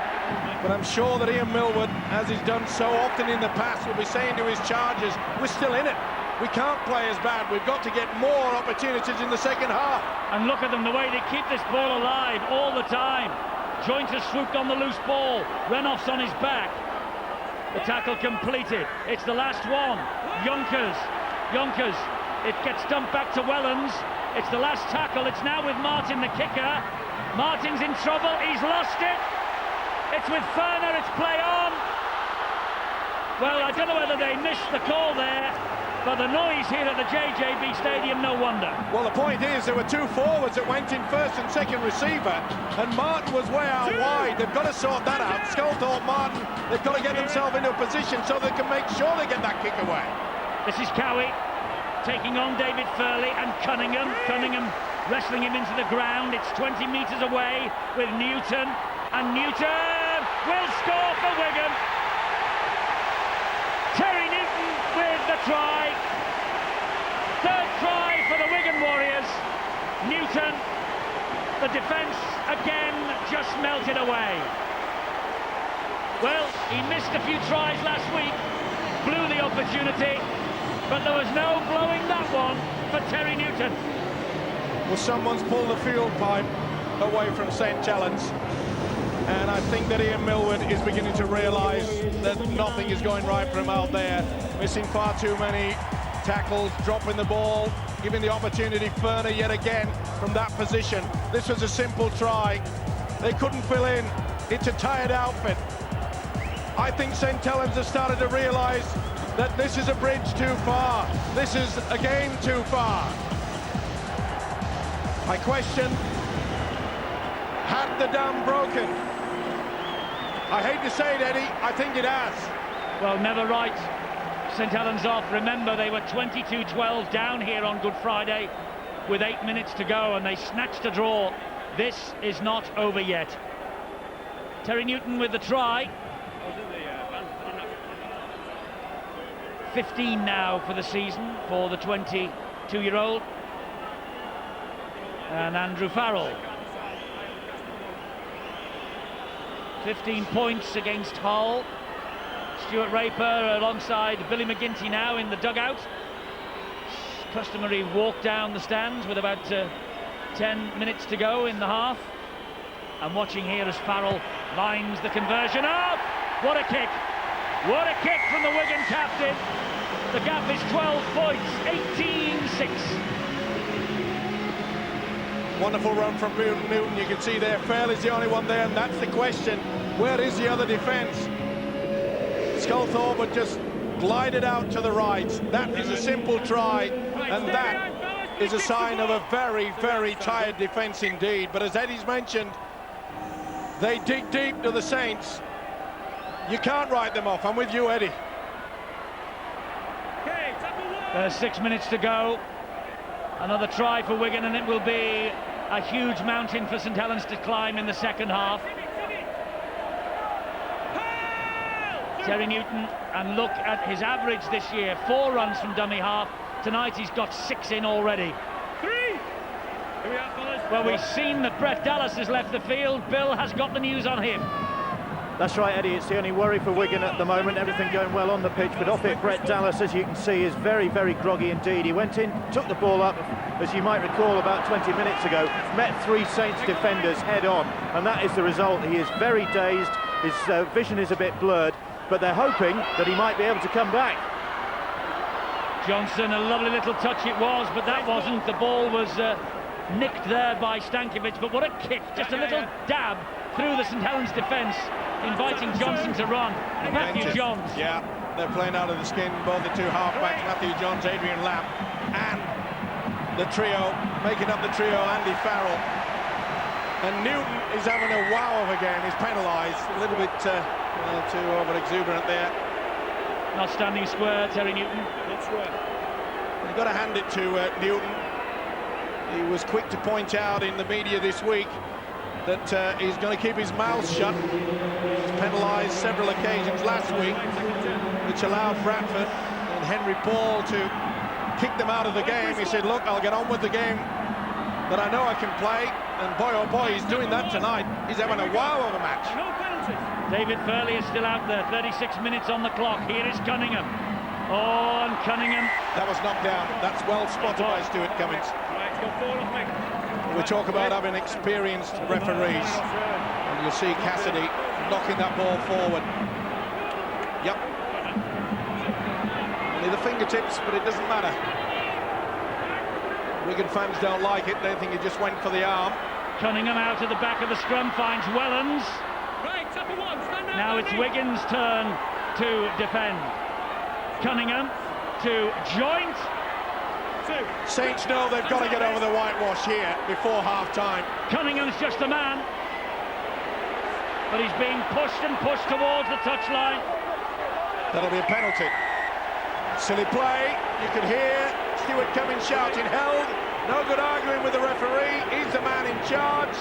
but I'm sure that Ian Millward, as he's done so often in the past, will be saying to his charges, we're still in it. We can't play as bad. We've got to get more opportunities in the second half. And look at them, the way they keep this ball alive all the time. Jointer swooped on the loose ball. Renoff's on his back. The tackle completed. It's the last one. Yonkers. It gets dumped back to Wellens. It's the last tackle. It's now with Martin, the kicker. Martin's in trouble. He's lost it. It's with Ferner. It's play on. Well, I don't know whether they missed the call there, but the noise here at the JJB Stadium, no wonder. Well, the point is there were 2 forwards that went in first and second receiver, and Martin was way out wide. They've got to sort that out. Sculthorpe, Martin, they've got to get themselves into a position so they can make sure they get that kick away. This is Cowie taking on David Furley and Cunningham. Cunningham wrestling him into the ground. It's 20 metres away with Newton, and Newton will score for Wigan. Terry Newton with the try. 3rd try for the Wigan Warriors. Newton, the defence again just melted away. Well, he missed a few tries last week, blew the opportunity, but there was no blowing that one for Terry Newton. Well, someone's pulled the fuel pipe away from St Helens, and I think that Ian Millward is beginning to realise that nothing is going right for him out there. Missing far too many tackles, dropping the ball, giving the opportunity Ferner yet again from that position. This was a simple try. They couldn't fill in. It's a tired outfit. I think St Helens has started to realise that this is a bridge too far. This is a game too far. I question, had the dam broken? I hate to say it, Eddie, I think it has. Well, never right. St Helens off. Remember, they were 22-12 down here on Good Friday with 8 minutes to go, and they snatched a draw. This is not over yet. Terry Newton with the try. 15 now for the season for the 22-year-old. And Andrew Farrell. 15 points against Hull. Stuart Raper alongside Billy McGinty now in the dugout. Customary walk down the stands with about 10 minutes to go in the half. And watching here as Farrell lines the conversion up. What a kick! What a kick from the Wigan captain. The gap is 12 points, 18-6. Wonderful run from Newton. You can see there, Fairley's the only one there, and that's the question. Where is the other defence? Sculthorpe had just glided out to the right. That is a simple try, and that is a sign of a very, very tired defence indeed. But as Eddie's mentioned, they dig deep to the Saints. You can't write them off. I'm with you, Eddie. There's 6 minutes to go. Another try for Wigan, and it will be a huge mountain for St Helens to climb in the second half. Terry Newton, and look at his average this year. 4 runs from dummy half. Tonight he's got 6 in already. 3! Here we are, fellas. Well, we've seen that Brett Dallas has left the field. Bill has got the news on him. That's right, Eddie. It's the only worry for Wigan at the moment. Everything going well on the pitch, but off it, Brett Dallas, as you can see, is very, very groggy indeed. He went in, took the ball up, as you might recall, about 20 minutes ago, met 3 Saints defenders head on, and that is the result. He is very dazed. His vision is a bit blurred, but they're hoping that he might be able to come back. Johnson, a lovely little touch it was, but that wasn't. The ball was nicked there by Stankovic, but what a kick, just a little dab through the St Helens defence, inviting Johnson to run. Matthew Johns. Yeah, they're playing out of the skin, both the 2 half-backs, Matthew Johns, Adrian Lamb, and the trio, making up the trio, Andy Farrell. And Newton is having a wow of a game. He's penalised, a little bit too over-exuberant there. Not standing square, Terry Newton. Not square. You've got to hand it to Newton. He was quick to point out in the media this week that he's going to keep his mouth shut. He's penalised several occasions last week, which allowed Bradford and Henry Paul to kick them out of the game. He said, look, I'll get on with the game that I know I can play, and boy oh boy, he's doing that tonight. He's having a wow of a match. No penalties. David Furley is still out there, 36 minutes on the clock. Here is Cunningham. Oh, and Cunningham. That was knocked down. That's well spotted by Stuart Cummings. Right, it's got 4 off me. We talk about having experienced referees, and you'll see Cassidy knocking that ball forward. Yep. Only the fingertips, but it doesn't matter. Wigan fans don't like it. They think he just went for the arm. Cunningham out at the back of the scrum, finds Wellens. Right, top of 1, stand up. Now it's Wigan's turn to defend. Cunningham to Joint. 2. Saints know they've got to get over the whitewash here before half-time. Cunningham's just a man, but he's being pushed and pushed towards the touchline. That'll be a penalty. Silly play. You could hear Stuart Cummings shouting, held. No good arguing with the referee. He's the man in charge.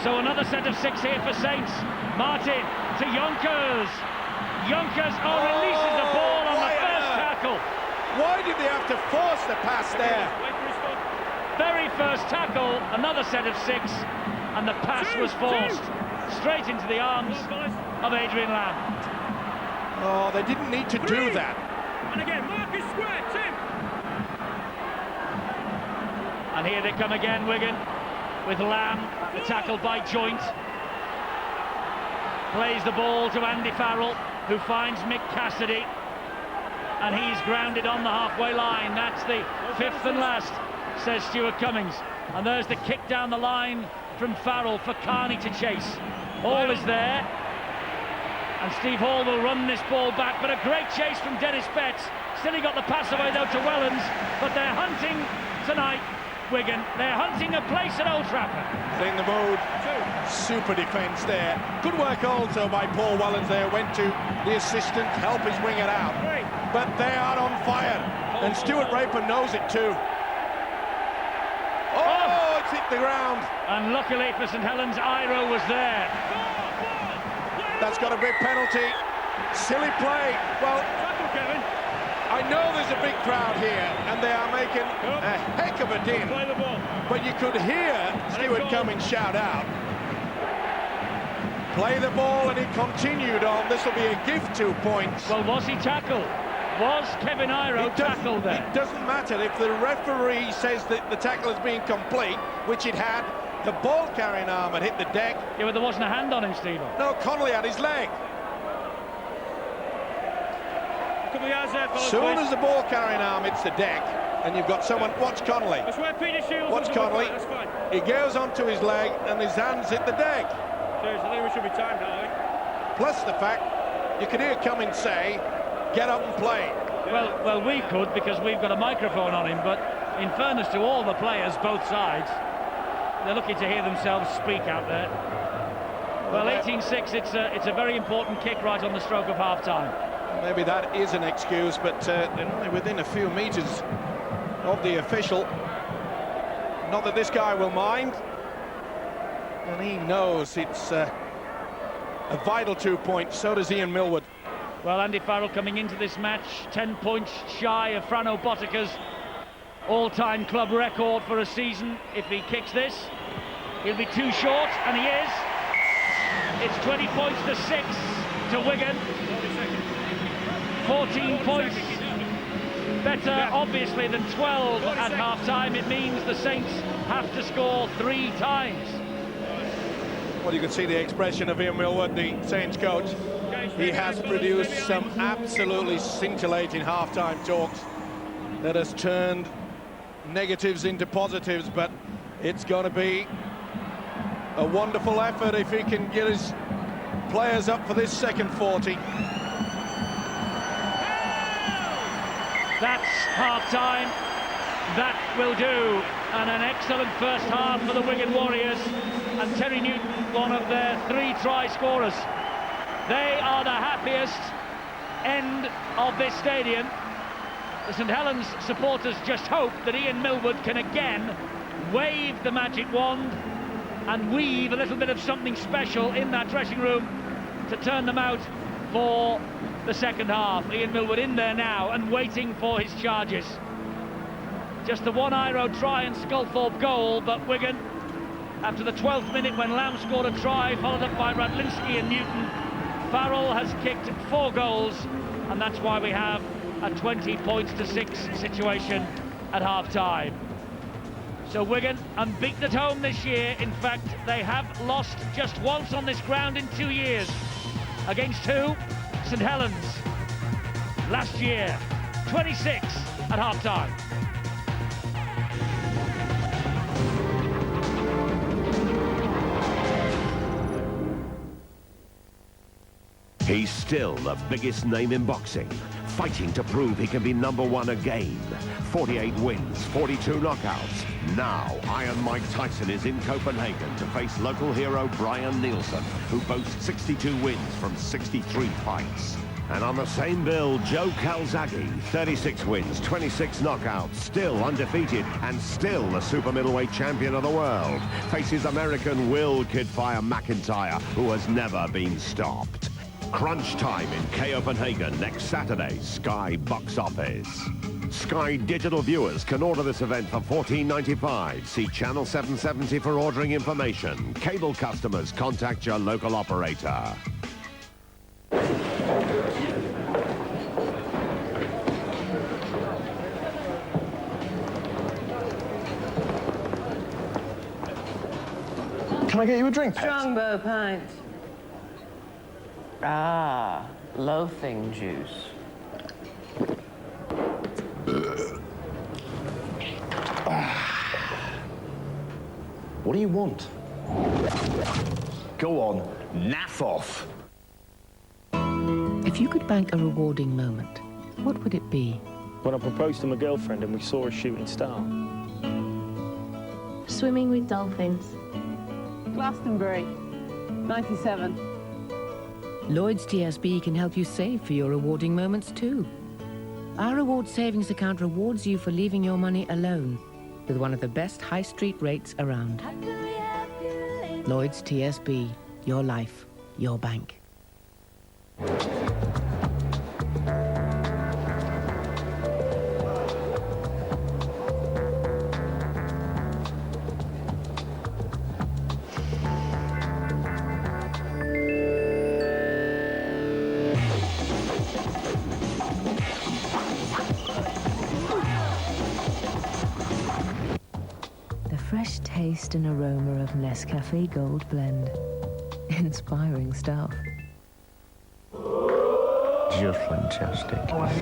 So another set of 6 here for Saints. Martin to Yonkers. Yonkers releases the ball on the first tackle. Why did they have to force the pass there? Very first tackle, another set of 6, and the pass was forced straight into the arms of Adrian Lamb. Oh, they didn't need to do that. And again, Marcus square, 2. And here they come again, Wigan, with Lamb, the tackle by Joint. Plays the ball to Andy Farrell, who finds Mick Cassidy. and he's grounded on the halfway line. That's the fifth and last, says Stuart Cummings. And there's the kick down the line from Farrell for Carney to chase. Hall is there, and Steve Hall will run this ball back, but a great chase from Dennis Betts. Still he got the pass away though to Wellens, but they're hunting tonight, Wigan. They're hunting a place at Old Trafford. In the mood, super defence there. Good work also by Paul Wellens there, went to the assistant, help his winger out. But they are on fire, and Stuart Raper knows it too. Oh, it's hit the ground. And luckily for St Helens, Iro was there. That's got a big penalty. Silly play. Well, I know there's a big crowd here, and they are making a heck of a din. But you could hear Stuart Cummings shout out. Play the ball, and he continued on. This will be a gift 2 points. Well, was he tackled? Was Kevin Iro tackled there? It doesn't matter if the referee says that the tackle has been complete, which it had. The ball carrying arm had hit the deck. Yeah, but there wasn't a hand on him, Steve. No, Connolly had his leg. Soon as the ball carrying arm hits the deck, and you've got someone. Watch Connolly. Watch Connolly. He goes onto his leg, and his hands hit the deck. I think we should be timed now. Plus the fact you could hear Cummings say, "Get up and play." Well, we could because we've got a microphone on him. But in fairness to all the players, both sides, they're lucky to hear themselves speak out there. Well, 18-6. It's a very important kick right on the stroke of half-time. Maybe that is an excuse, but they're only within a few metres of the official. Not that this guy will mind, and he knows it's a vital 2 points. So does Ian Millward. Well, Andy Farrell coming into this match 10 points shy of Frano Bottica's all-time club record for a season. If he kicks this, he'll be too short, and he is. It's 20 points to 6 to Wigan. 14 points better, obviously, than 12 at half-time. It means the Saints have to score 3 times. Well, you can see the expression of Ian Millward, the Saints coach. He has produced some absolutely scintillating half-time talks that has turned negatives into positives, but it's going to be a wonderful effort if he can get his players up for this second 40. That's half-time. That will do. And an excellent first half for the Wigan Warriors. And Terry Newton, one of their 3 try scorers. They are the happiest end of this stadium. The St Helens supporters just hope that Ian Millward can again wave the magic wand and weave a little bit of something special in that dressing room to turn them out for the second half. Ian Millward in there now and waiting for his charges. Just the one Iro try and Sculthorpe goal, but Wigan, after the 12th minute when Lamb scored a try, followed up by Radlinski and Newton, Farrell has kicked 4 goals, and that's why we have a 20 points to 6 situation at half-time. So Wigan unbeaten at home this year. In fact, they have lost just once on this ground in 2 years. Against who? St Helens. Last year, 26 at half-time. He's still the biggest name in boxing, fighting to prove he can be #1 again. 48 wins, 42 knockouts. Now, Iron Mike Tyson is in Copenhagen to face local hero Brian Nielsen, who boasts 62 wins from 63 fights. And on the same bill, Joe Calzaghe, 36 wins, 26 knockouts, still undefeated and still the super middleweight champion of the world, faces American Will Kidfire McIntyre, who has never been stopped. Crunch time in Copenhagen next Saturday, Sky Box Office. Sky digital viewers can order this event for $14.95. See Channel 770 for ordering information. Cable customers, contact your local operator. Can I get you a drink, Pet? Strongbow pint. Ah, loafing juice. What do you want? Go on, naff off. If you could bank a rewarding moment, what would it be? When I proposed to my girlfriend and we saw a shooting star. Swimming with dolphins. Glastonbury, 97. Lloyd's TSB can help you save for your rewarding moments too. Our reward savings account rewards you for leaving your money alone with one of the best high street rates around. Lloyd's TSB, your life, your bank. Fresh taste and aroma of Nescafe Gold Blend. Inspiring stuff. Just fantastic.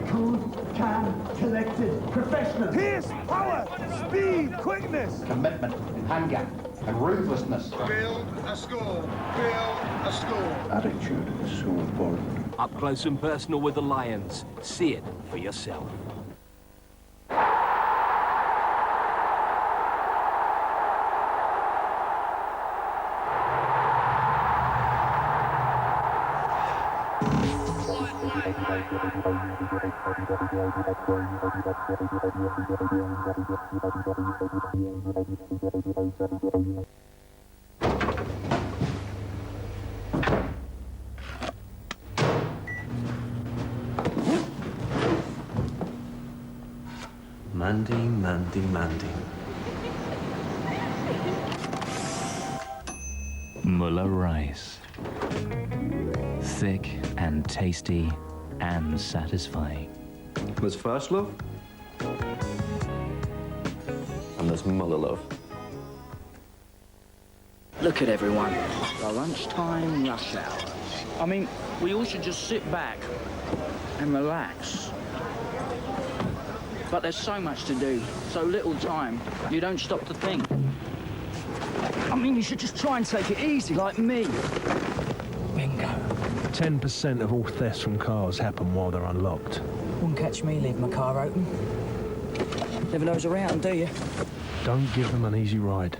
Cool, calm, collected, professional. Pierce, power, speed, quickness. Commitment, hunger, and ruthlessness. Build a score. Build a score. Attitude is so important. Up close and personal with the Lions. See it for yourself. Mandy, Mandy, Mandy. Muller rice. Thick and tasty and satisfying. There's first love. And there's Muller love. Look at everyone. The lunchtime rush hour. I mean, we all should just sit back and relax. But there's so much to do, so little time, you don't stop to think. I mean, you should just try and take it easy, like me. Bingo. 10% of all thefts from cars happen while they're unlocked. Wouldn't catch me leaving my car open. Never knows around, do you? Don't give them an easy ride.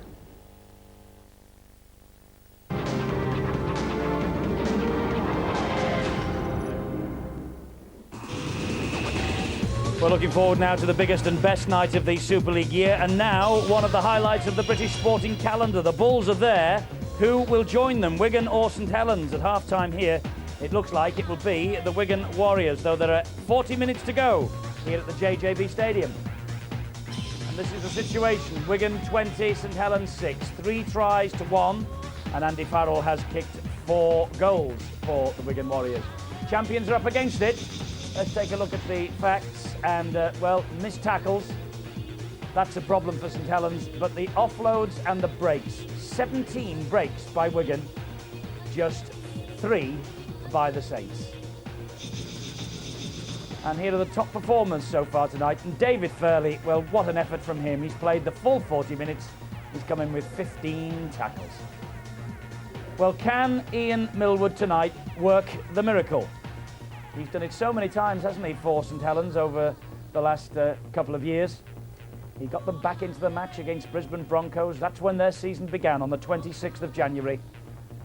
We're looking forward now to the biggest and best night of the Super League year, and now one of the highlights of the British sporting calendar. The Bulls are there. Who will join them, Wigan or St Helens? At half-time here, it looks like it will be the Wigan Warriors, though there are 40 minutes to go here at the JJB Stadium. And this is the situation. Wigan 20, St Helens 6. 3 tries to 1, and Andy Farrell has kicked 4 goals for the Wigan Warriors. Champions are up against it. Let's take a look at the facts. And, well, missed tackles. That's a problem for St Helens. But the offloads and the breaks. 17 breaks by Wigan. Just 3 by the Saints. And here are the top performers so far tonight. And David Fairley, well, what an effort from him. He's played the full 40 minutes. He's come in with 15 tackles. Well, can Ian Millwood tonight work the miracle? He's done it so many times, hasn't he, for St Helens over the last couple of years. He got them back into the match against Brisbane Broncos. That's when their season began on the 26th of January.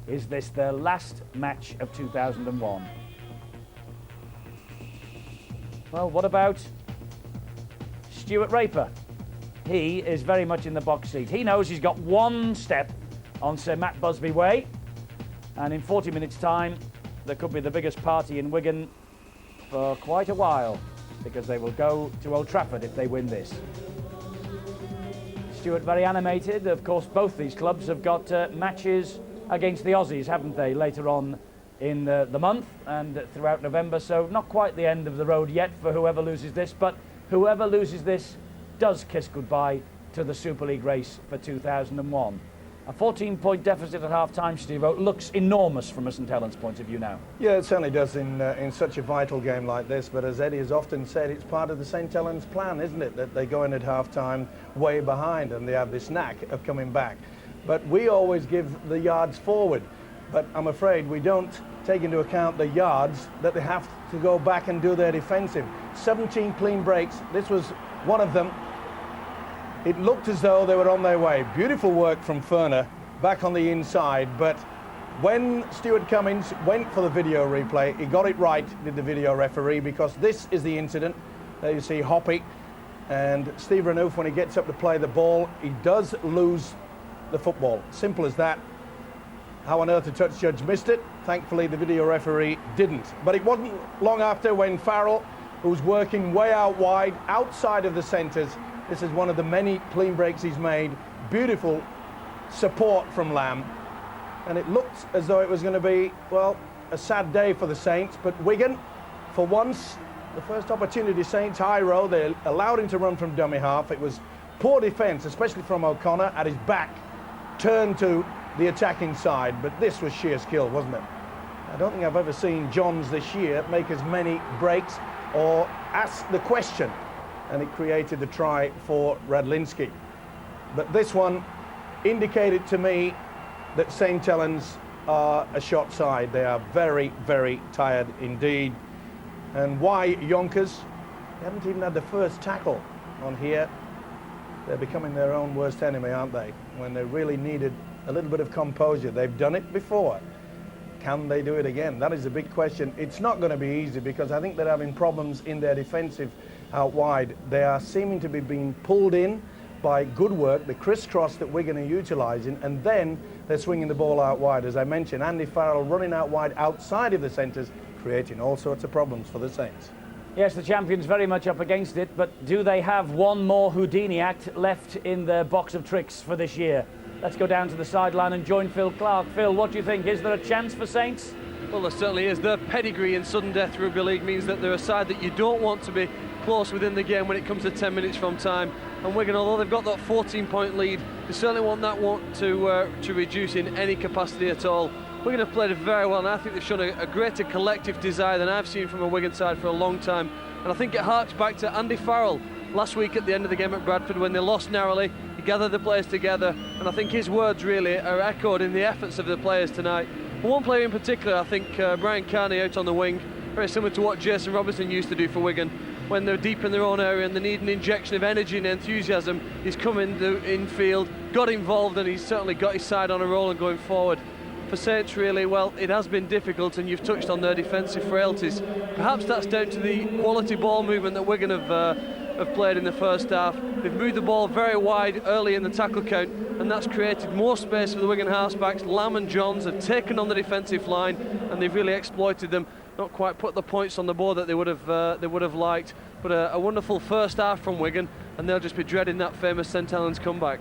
Is this their last match of 2001? Well, what about Stuart Raper? He is very much in the box seat. He knows he's got one step on Sir Matt Busby way, and in 40 minutes' time, there could be the biggest party in Wigan for quite a while, because they will go to Old Trafford if they win this. Stuart very animated. Of course, both these clubs have got matches against the Aussies, haven't they, later on in the month and throughout November, so not quite the end of the road yet for whoever loses this, but whoever loses this does kiss goodbye to the Super League race for 2001. A 14-point deficit at half-time, Steve-O, looks enormous from a St Helens point of view now. Yeah, it certainly does in such a vital game like this, but as Eddie has often said, it's part of the St Helens plan, isn't it, that they go in at half-time way behind and they have this knack of coming back. But we always give the yards forward, but I'm afraid we don't take into account the yards that they have to go back and do their defensive. 17 clean breaks, this was one of them. It looked as though they were on their way. Beautiful work from Ferner back on the inside, but when Stuart Cummins went for the video replay, he got it right, did the video referee, because this is the incident. There you see Hoppy, and Steve Renouf, when he gets up to play the ball, he does lose the football. Simple as that. How on earth the touch judge missed it? Thankfully, the video referee didn't. But it wasn't long after when Farrell, who's working way out wide, outside of the centres, this is one of the many clean breaks he's made. Beautiful support from Lamb. And it looked as though it was going to be, well, a sad day for the Saints. But Wigan, for once, the first opportunity, Saints high row, they allowed him to run from dummy half. It was poor defence, especially from O'Connor, at his back, turned to the attacking side. But this was sheer skill, wasn't it? I don't think I've ever seen Johns this year make as many breaks or ask the question. And it created the try for Radlinski. But this one indicated to me that St Helens are a shot side. They are very, very tired indeed. And why Yonkers? They haven't even had the first tackle on here. They're becoming their own worst enemy, aren't they? When they really needed a little bit of composure. They've done it before. Can they do it again? That is a big question. It's not going to be easy because I think they're having problems in their defensive out wide. They are seeming to be being pulled in by good work, the crisscross that Wigan are utilising, and then they're swinging the ball out wide. As I mentioned, Andy Farrell running out wide outside of the centres, creating all sorts of problems for the Saints. Yes, the champions very much up against it, but do they have one more Houdini act left in their box of tricks for this year? Let's go down to the sideline and join Phil Clark. Phil, what do you think? Is there a chance for Saints? Well, there certainly is. Their pedigree in sudden death rugby league means that they're a side that you don't want to be close within the game when it comes to 10 minutes from time. And Wigan, although they've got that 14-point lead, they certainly want that one to reduce in any capacity at all. Wigan have played very well, and I think they've shown a greater collective desire than I've seen from a Wigan side for a long time. And I think it harks back to Andy Farrell last week at the end of the game at Bradford when they lost narrowly. He gathered the players together, and I think his words really are echoed in the efforts of the players tonight. One player in particular, I think Brian Carney out on the wing, very similar to what Jason Robertson used to do for Wigan. When they're deep in their own area and they need an injection of energy and enthusiasm, he's come in the infield, got involved, and he's certainly got his side on a roll and going forward. For Saints, really, well, it has been difficult, and you've touched on their defensive frailties. Perhaps that's down to the quality ball movement that Wigan have played in the first half. They've moved the ball very wide early in the tackle count, and that's created more space for the Wigan halfbacks. Lamb and Johns have taken on the defensive line, and they've really exploited them. Not quite put the points on the board that they would have liked, but a wonderful first half from Wigan, and they'll just be dreading that famous St Helens comeback.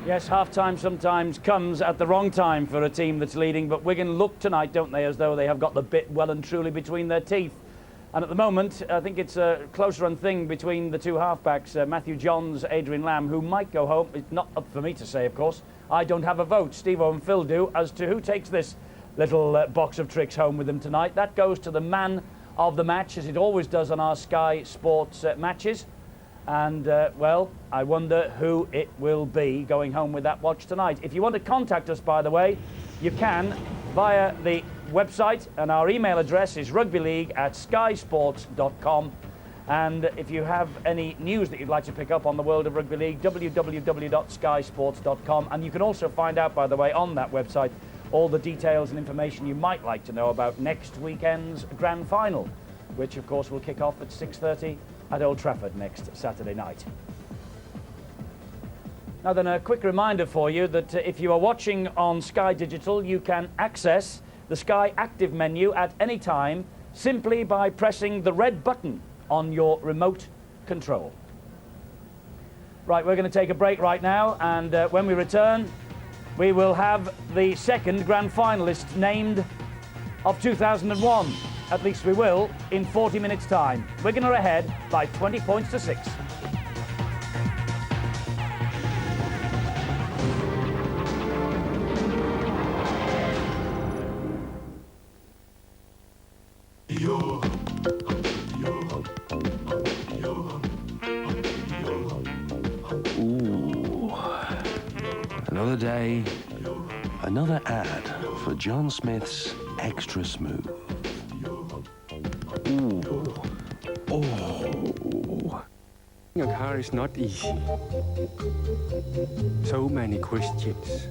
Yes, half-time sometimes comes at the wrong time for a team that's leading, but Wigan look tonight, don't they, as though they have got the bit well and truly between their teeth. And at the moment, I think it's a close run thing between the two halfbacks, Matthew Johns, Adrian Lamb, who might go home. It's not up for me to say, of course. I don't have a vote. Steve-O and Phil do, as to who takes this little box of tricks home with them tonight. That goes to the man of the match, as it always does on our Sky Sports matches. And, well, I wonder who it will be going home with that watch tonight. If you want to contact us, by the way, you can via the website, and our email address is rugbyleague@skysports.com. And if you have any news that you'd like to pick up on the world of rugby league, www.skysports.com. And you can also find out, by the way, on that website, all the details and information you might like to know about next weekend's grand final, which, of course, will kick off at 6:30 at Old Trafford next Saturday night. Now then, a quick reminder for you that if you are watching on Sky Digital, you can access the Sky Active menu at any time simply by pressing the red button on your remote control. Right, we're going to take a break right now, and when we return, we will have the second grand finalist named of 2001. At least we will, in 40 minutes' time. Wigan are ahead by 20 points to 6. Ooh. Another day, another ad for John Smith's Extra Smooth. Ooh. Oh. A car is not easy. So many questions.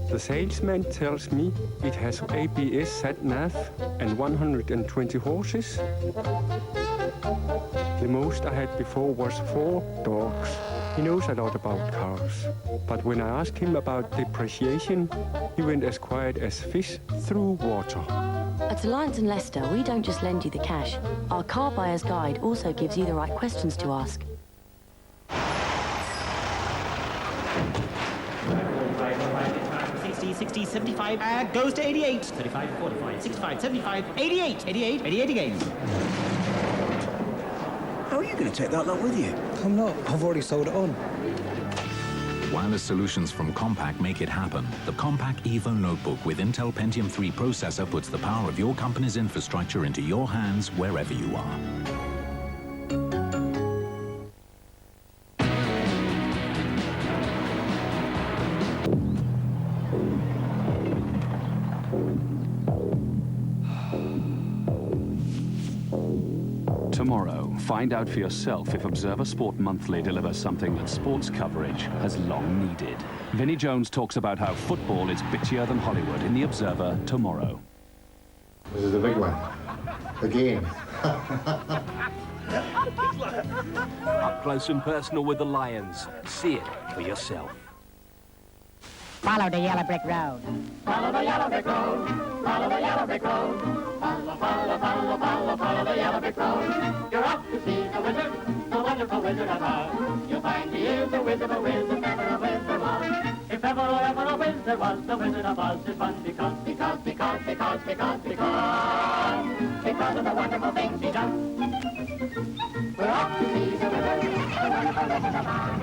The salesman tells me it has ABS sat-nav and 120 horses. The most I had before was 4 dogs. He knows a lot about cars. But when I asked him about depreciation, he went as quiet as fish through water. At Alliance and Leicester, we don't just lend you the cash. Our car buyer's guide also gives you the right questions to ask. 60, 75, goes to 88. 35, 45, 65, 75, 88, 88, 88 again. How are you going to take that lot with you? I'm not. I've already sold it on. Wireless solutions from Compaq make it happen. The Compaq Evo notebook with Intel Pentium 3 processor puts the power of your company's infrastructure into your hands wherever you are. Tomorrow, find out for yourself if Observer Sport Monthly delivers something that sports coverage has long needed. Vinnie Jones talks about how football is bitchier than Hollywood in The Observer tomorrow. This is the big one. Again. Up close and personal with the Lions. See it for yourself. Follow the yellow brick road. Follow the yellow brick road. Follow the yellow brick road. Follow, follow, follow, follow, follow the yellow brick road. You're off to see the wizard, the wonderful Wizard of Oz. You'll find he is a wiz of a whiz, if ever a whiz there was. If ever a whiz there was, the Wizard of Oz is fun because of the wonderful things he does. We're off to see the wizard, the wonderful Wizard of Oz.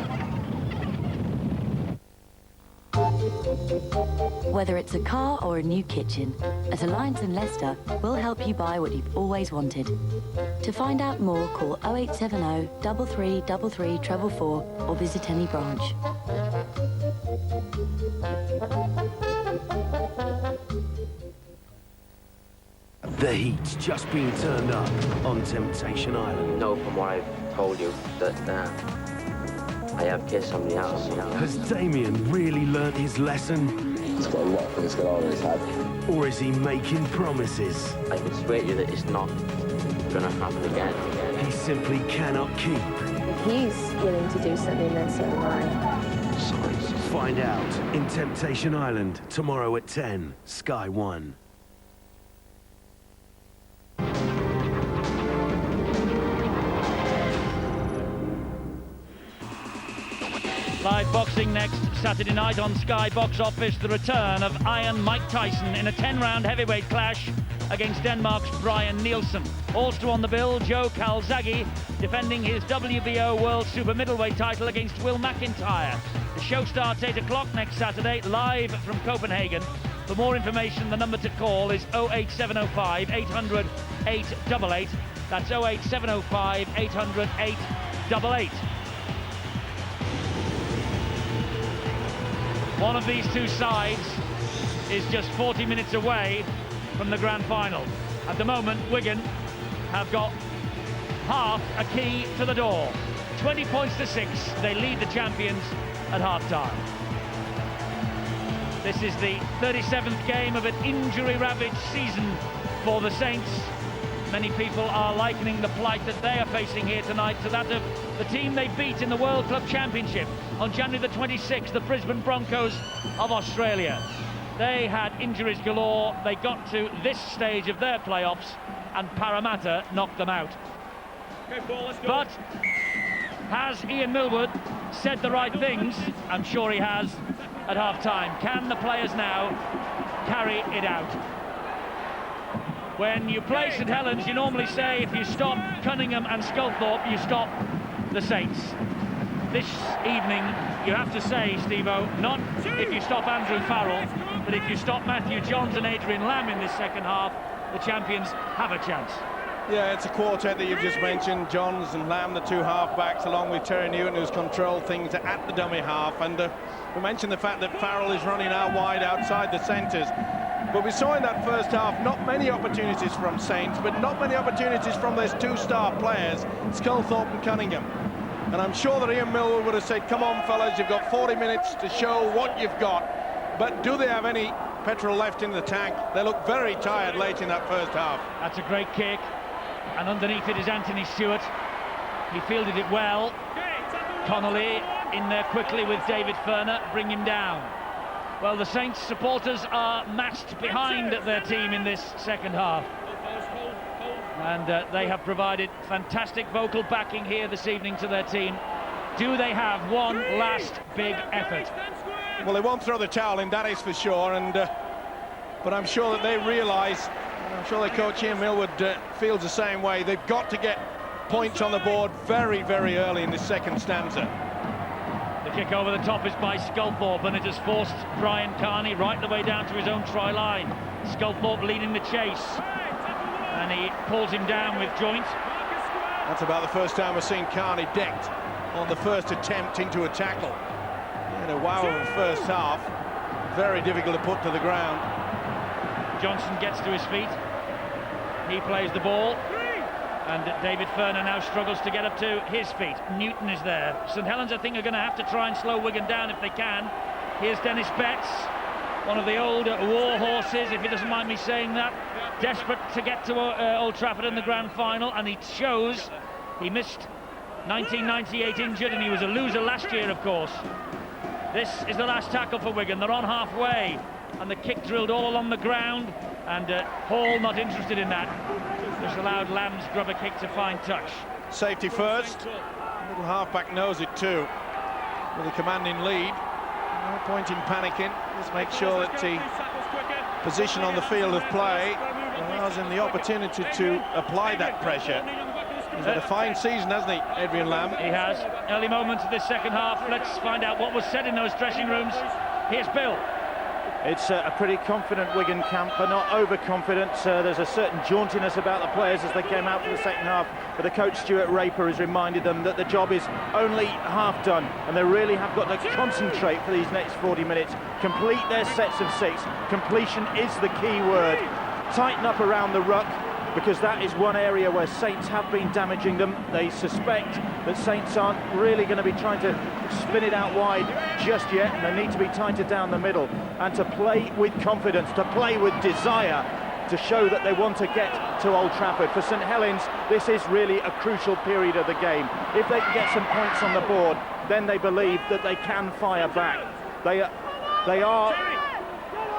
Whether it's a car or a new kitchen, at Alliance and Leicester, we'll help you buy what you've always wanted. To find out more, call 0870 3333 444 or visit any branch. The heat's just been turned up on Temptation Island. No, from what I've told you, that I have kissed somebody else. Has Damien really learnt his lesson? He's got a lot of things going on in his head. Or is he making promises? I can swear to you that it's not going to happen again. He simply cannot keep. If he's willing to do something, then so am I. Sorry. Find out in Temptation Island tomorrow at 10, Sky 1. Live boxing next Saturday night on Sky Box Office. The return of Iron Mike Tyson in a 10-round heavyweight clash against Denmark's Brian Nielsen. Also on the bill, Joe Calzaghe defending his WBO World Super Middleweight title against Will McIntyre. The show starts 8 o'clock next Saturday, live from Copenhagen. For more information, the number to call is 08705 800 888. That's 08705 800 888. One of these two sides is just 40 minutes away from the grand final. At the moment, Wigan have got half a key to the door. 20 points to 6. They lead the champions at half-time. This is the 37th game of an injury-ravaged season for the Saints. Many people are likening the plight that they are facing here tonight to that of the team they beat in the World Club Championship on January the 26th, the Brisbane Broncos of Australia. They had injuries galore. They got to this stage of their playoffs and Parramatta knocked them out. Okay, Paul, let's go. But has Ian Millwood said the right things? I'm sure he has at half-time. Can the players now carry it out? When you play St Helens, you normally say if you stop Cunningham and Sculthorpe, you stop the Saints. This evening, you have to say, Steve-O, not if you stop Andrew Farrell, but if you stop Matthew Johns and Adrian Lamb in this second half, the champions have a chance. Yeah, it's a quartet that you've just mentioned, Johns and Lamb, the two half-backs, along with Terry Newton, who's controlled things at the dummy half. And we mentioned the fact that Farrell is running out wide outside the centres. But we saw in that first half not many opportunities from Saints, but not many opportunities from those two-star players, Sculthorpe and Cunningham. And I'm sure that Ian Millwall would have said, come on, fellas, you've got 40 minutes to show what you've got. But do they have any petrol left in the tank? They look very tired late in that first half. That's a great kick. And underneath it is Anthony Stewart. He fielded it well. Connolly in there quickly with David Ferner, bring him down. Well, the Saints supporters are matched behind their team in this second half. And they have provided fantastic vocal backing here this evening to their team. Do they have one last big effort? Well, they won't throw the towel in, that is for sure. And but I'm sure that they realise, I'm sure their coach Ian Millwood feels the same way. They've got to get points on the board very, very early in this second stanza. The kick over the top is by Sculthorpe, and it has forced Brian Carney right the way down to his own try line. Sculthorpe leading the chase, and he pulls him down with Joint. That's about the first time we've seen Carney decked on the first attempt into a tackle. He had a wow of the first half, very difficult to put to the ground. Johnson gets to his feet, he plays the ball, and David Ferner now struggles to get up to his feet. Newton is there. St Helens, I think, are going to have to try and slow Wigan down if they can. Here's Dennis Betts, one of the old war horses, if he doesn't mind me saying that, desperate to get to Old Trafford in the grand final, and he shows. He missed 1998 injured, and he was a loser last year, of course. This is the last tackle for Wigan. They're on halfway, and the kick drilled all along the ground, and Hall not interested in that. Just allowed Lamb's grubber kick to find touch. Safety first. Little halfback knows it too, with a commanding lead. No point in panicking. Just make sure that the position on the field of play allows him the opportunity to apply that pressure. He's had a fine season, hasn't he, Adrian Lamb? He has. Early moments of this second half. Let's find out what was said in those dressing rooms. Here's Bill. It's a pretty confident Wigan camp, but not overconfident. There's a certain jauntiness about the players as they came out for the second half. But the coach, Stuart Raper, has reminded them that the job is only half done, and they really have got to concentrate for these next 40 minutes. Complete their sets of 6. Completion is the key word. Tighten up around the ruck, because that is one area where Saints have been damaging them. They suspect that Saints aren't really going to be trying to spin it out wide just yet, and they need to be tighter down the middle and to play with confidence, to play with desire, to show that they want to get to Old Trafford. For St Helens, this is really a crucial period of the game. If they can get some points on the board, then they believe that they can fire back. They are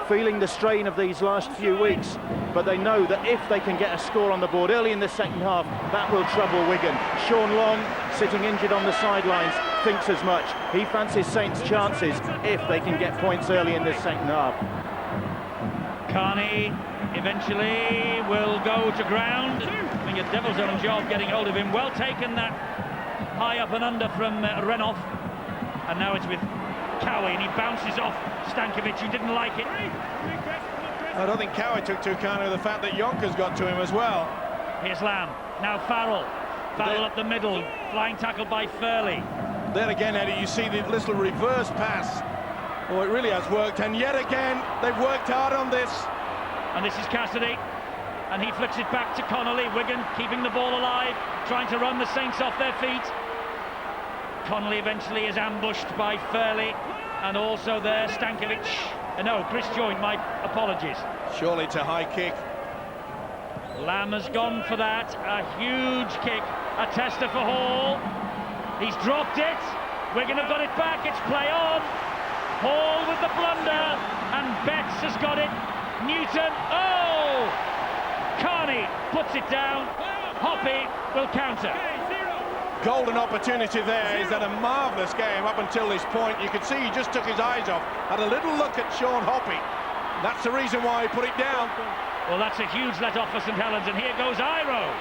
feeling the strain of these last few weeks, but they know that if they can get a score on the board early in the second half, that will trouble Wigan. Sean Long, sitting injured on the sidelines, thinks as much. He fancies Saints' chances if they can get points early in this second half. Carney eventually will go to ground, doing a devil's own job getting hold of him. Well taken, that high up and under from Renoff, and now it's with Cowie, and he bounces off Stankovic, who didn't like it. I don't think Cowie took too kindly of the fact that Yonkers got to him as well. Here's Lamb, now Farrell up the middle, flying tackle by Furley. Then again, Eddie, you see the little reverse pass. Oh, it really has worked, and yet again, they've worked hard on this. And this is Cassidy, and he flicks it back to Connolly. Wigan keeping the ball alive, trying to run the Saints off their feet. Connolly eventually is ambushed by Furley, and also there Stankovic. No, Chris Joint, my apologies. Surely it's a high kick. Lamb has gone for that. A huge kick, a tester for Hall. He's dropped it. Wigan have got it back. It's play on. Hall with the blunder, and Betts has got it. Newton, oh! Carney puts it down. Hoppy will counter. Golden opportunity there. He's had a marvellous game up until this point. You could see he just took his eyes off. Had a little look at Sean Hoppy. That's the reason why he put it down. Well, that's a huge let-off for St Helens, and here goes Iro.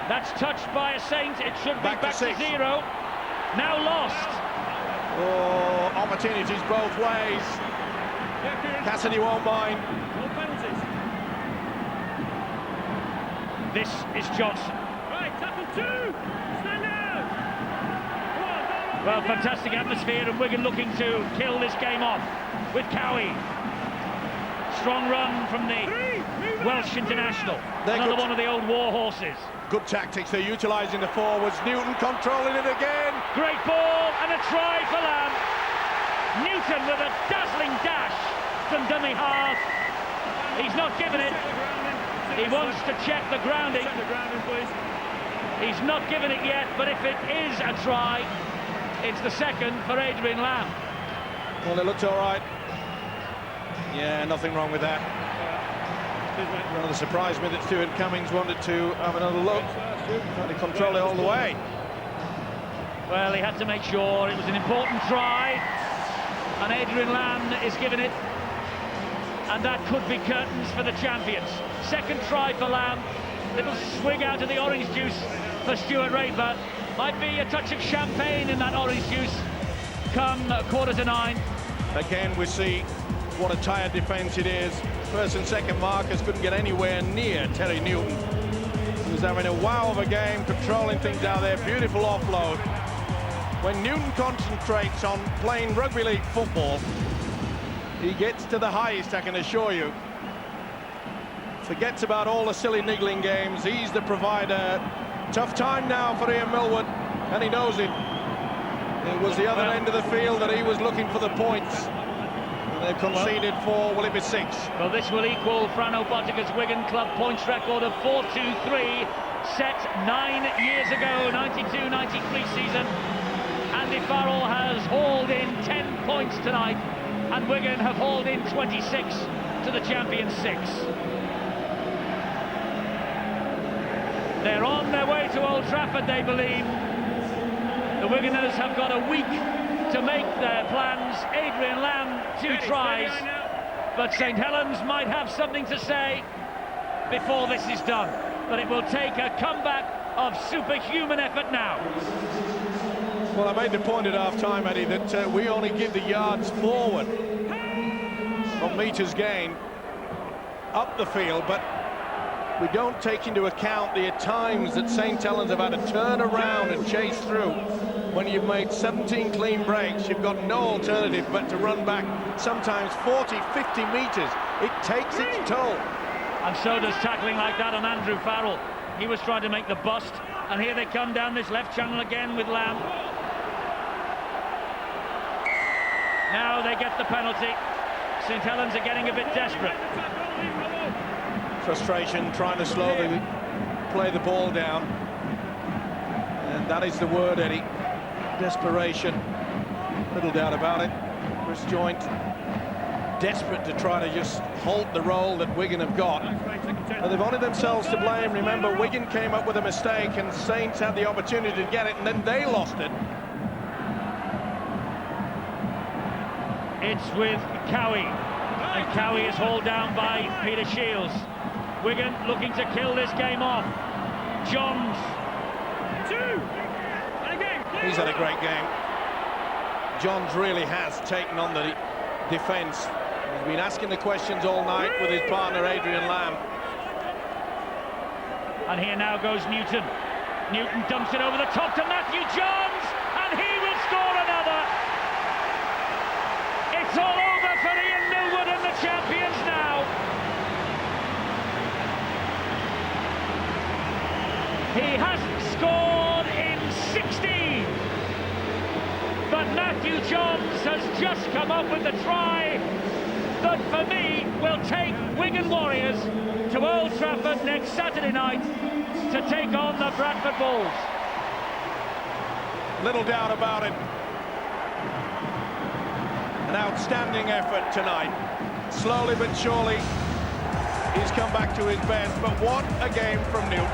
That's touched by a Saint. It should be back to 0. Now lost. Oh, opportunities both ways. Cassidy won't mind. This is Johnson. Right, tackle 2. Stand down. Well, fantastic atmosphere, and Wigan looking to kill this game off with Cowie. Strong run from the Welsh international. Another one of the old war horses. Good tactics, they're utilising the forwards. Newton controlling it again. Great ball and a try for Lamb. Newton with a dazzling dash from dummy half. He's not given it. He wants to check the grounding. He's not given it yet, but if it is a try, it's the second for Adrian Lamb. Well, it looks all right. Yeah, nothing wrong with that. Rather surprised me that Stuart Cummings wanted to have another look. Trying to control it all the way. Well, he had to make sure it was an important try, and Adrian Lamb is given it, and that could be curtains for the champions. Second try for Lamb. Little swig out of the orange juice for Stuart Raper. Might be a touch of champagne in that orange juice come 8:45. Again, we see what a tired defence it is. First and second markers couldn't get anywhere near Terry Newton. He was having a wow of a game, controlling things out there. Beautiful offload. When Newton concentrates on playing rugby league football, he gets to the highest, I can assure you. Forgets about all the silly niggling games. He's the provider. Tough time now for Ian Millwood, and he knows it. It was the other end of the field that he was looking for the points. And they've conceded 4, will it be 6? Well, this will equal Frano Bottica's Wigan club points record of 4-2-3, set 9 years ago, 92-93 season. Andy Farrell has hauled in 10 points tonight, and Wigan have hauled in 26 to the champions 6. They're on their way to Old Trafford, they believe. The Wiganers have got a week to make their plans. Adrian Lamb, 2 tries, but St Helens might have something to say before this is done. But it will take a comeback of superhuman effort now. Well, I made the point at half-time, Eddie, that we only give the yards forward from metres gained up the field, but we don't take into account the times that St Helens have had to turn around and chase through. When you've made 17 clean breaks, you've got no alternative but to run back sometimes 40, 50 metres. It takes its toll. And so does tackling like that on Andrew Farrell. He was trying to make the bust, and here they come down this left channel again with Lamb. Now they get the penalty. St Helens are getting a bit desperate. Frustration, trying to slowly play the ball down. And that is the word, Eddie. Desperation. Little doubt about it. Chris Joint desperate to try to just halt the role that Wigan have got. And they've only themselves to blame. Remember, Wigan came up with a mistake and Saints had the opportunity to get it, and then they lost it. It's with Cowie, and Cowie is hauled down by Peter Shields. Wigan looking to kill this game off. Johns. 2. And again. He's had a great game. Johns really has taken on the defence. He's been asking the questions all night with his partner Adrian Lamb. And here now goes Newton. Newton dumps it over the top to Matthew Johns, and he will score another. It's all over for Ian Millwood and the champions now. He hasn't scored in 16, but Matthew Johns has just come up with the try that, for me, will take Wigan Warriors to Old Trafford next Saturday night to take on the Bradford Bulls. Little doubt about it. An outstanding effort tonight. Slowly but surely, he's come back to his best, but what a game from Newton.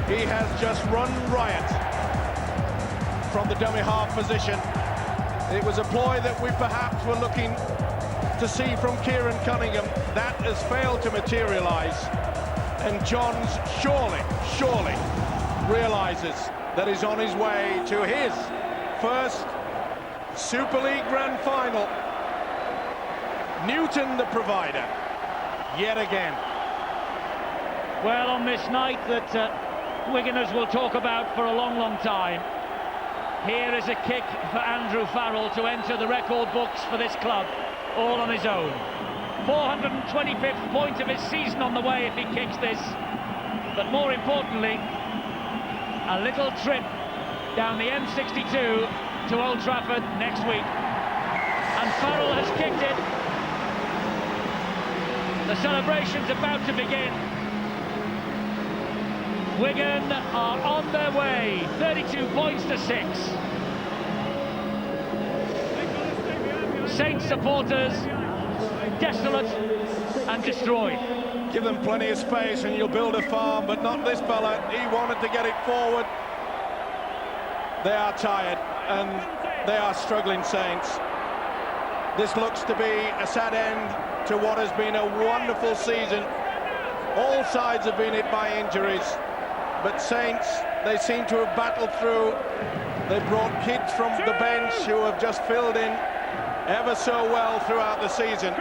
He has just run riot from the dummy half position. It was a ploy that we perhaps were looking to see from Kieran Cunningham. That has failed to materialise, and Johns surely realises that he's on his way to his first Super League Grand Final. Newton the provider, yet again. Well, on this night that Wiganers will talk about for a long, long time, here is a kick for Andrew Farrell to enter the record books for this club, all on his own. 425th point of his season on the way if he kicks this, but more importantly, a little trip down the M62 to Old Trafford next week. And Farrell has kicked it. The celebration's about to begin. Wigan are on their way, 32 points to 6. Saints supporters desolate and destroyed. Give them plenty of space and you'll build a farm, but not this fella. He wanted to get it forward. They are tired and they are struggling, Saints. This looks to be a sad end to what has been a wonderful season. All sides have been hit by injuries, but Saints, they seem to have battled through. They brought kids from the bench who have just filled in ever so well throughout the season.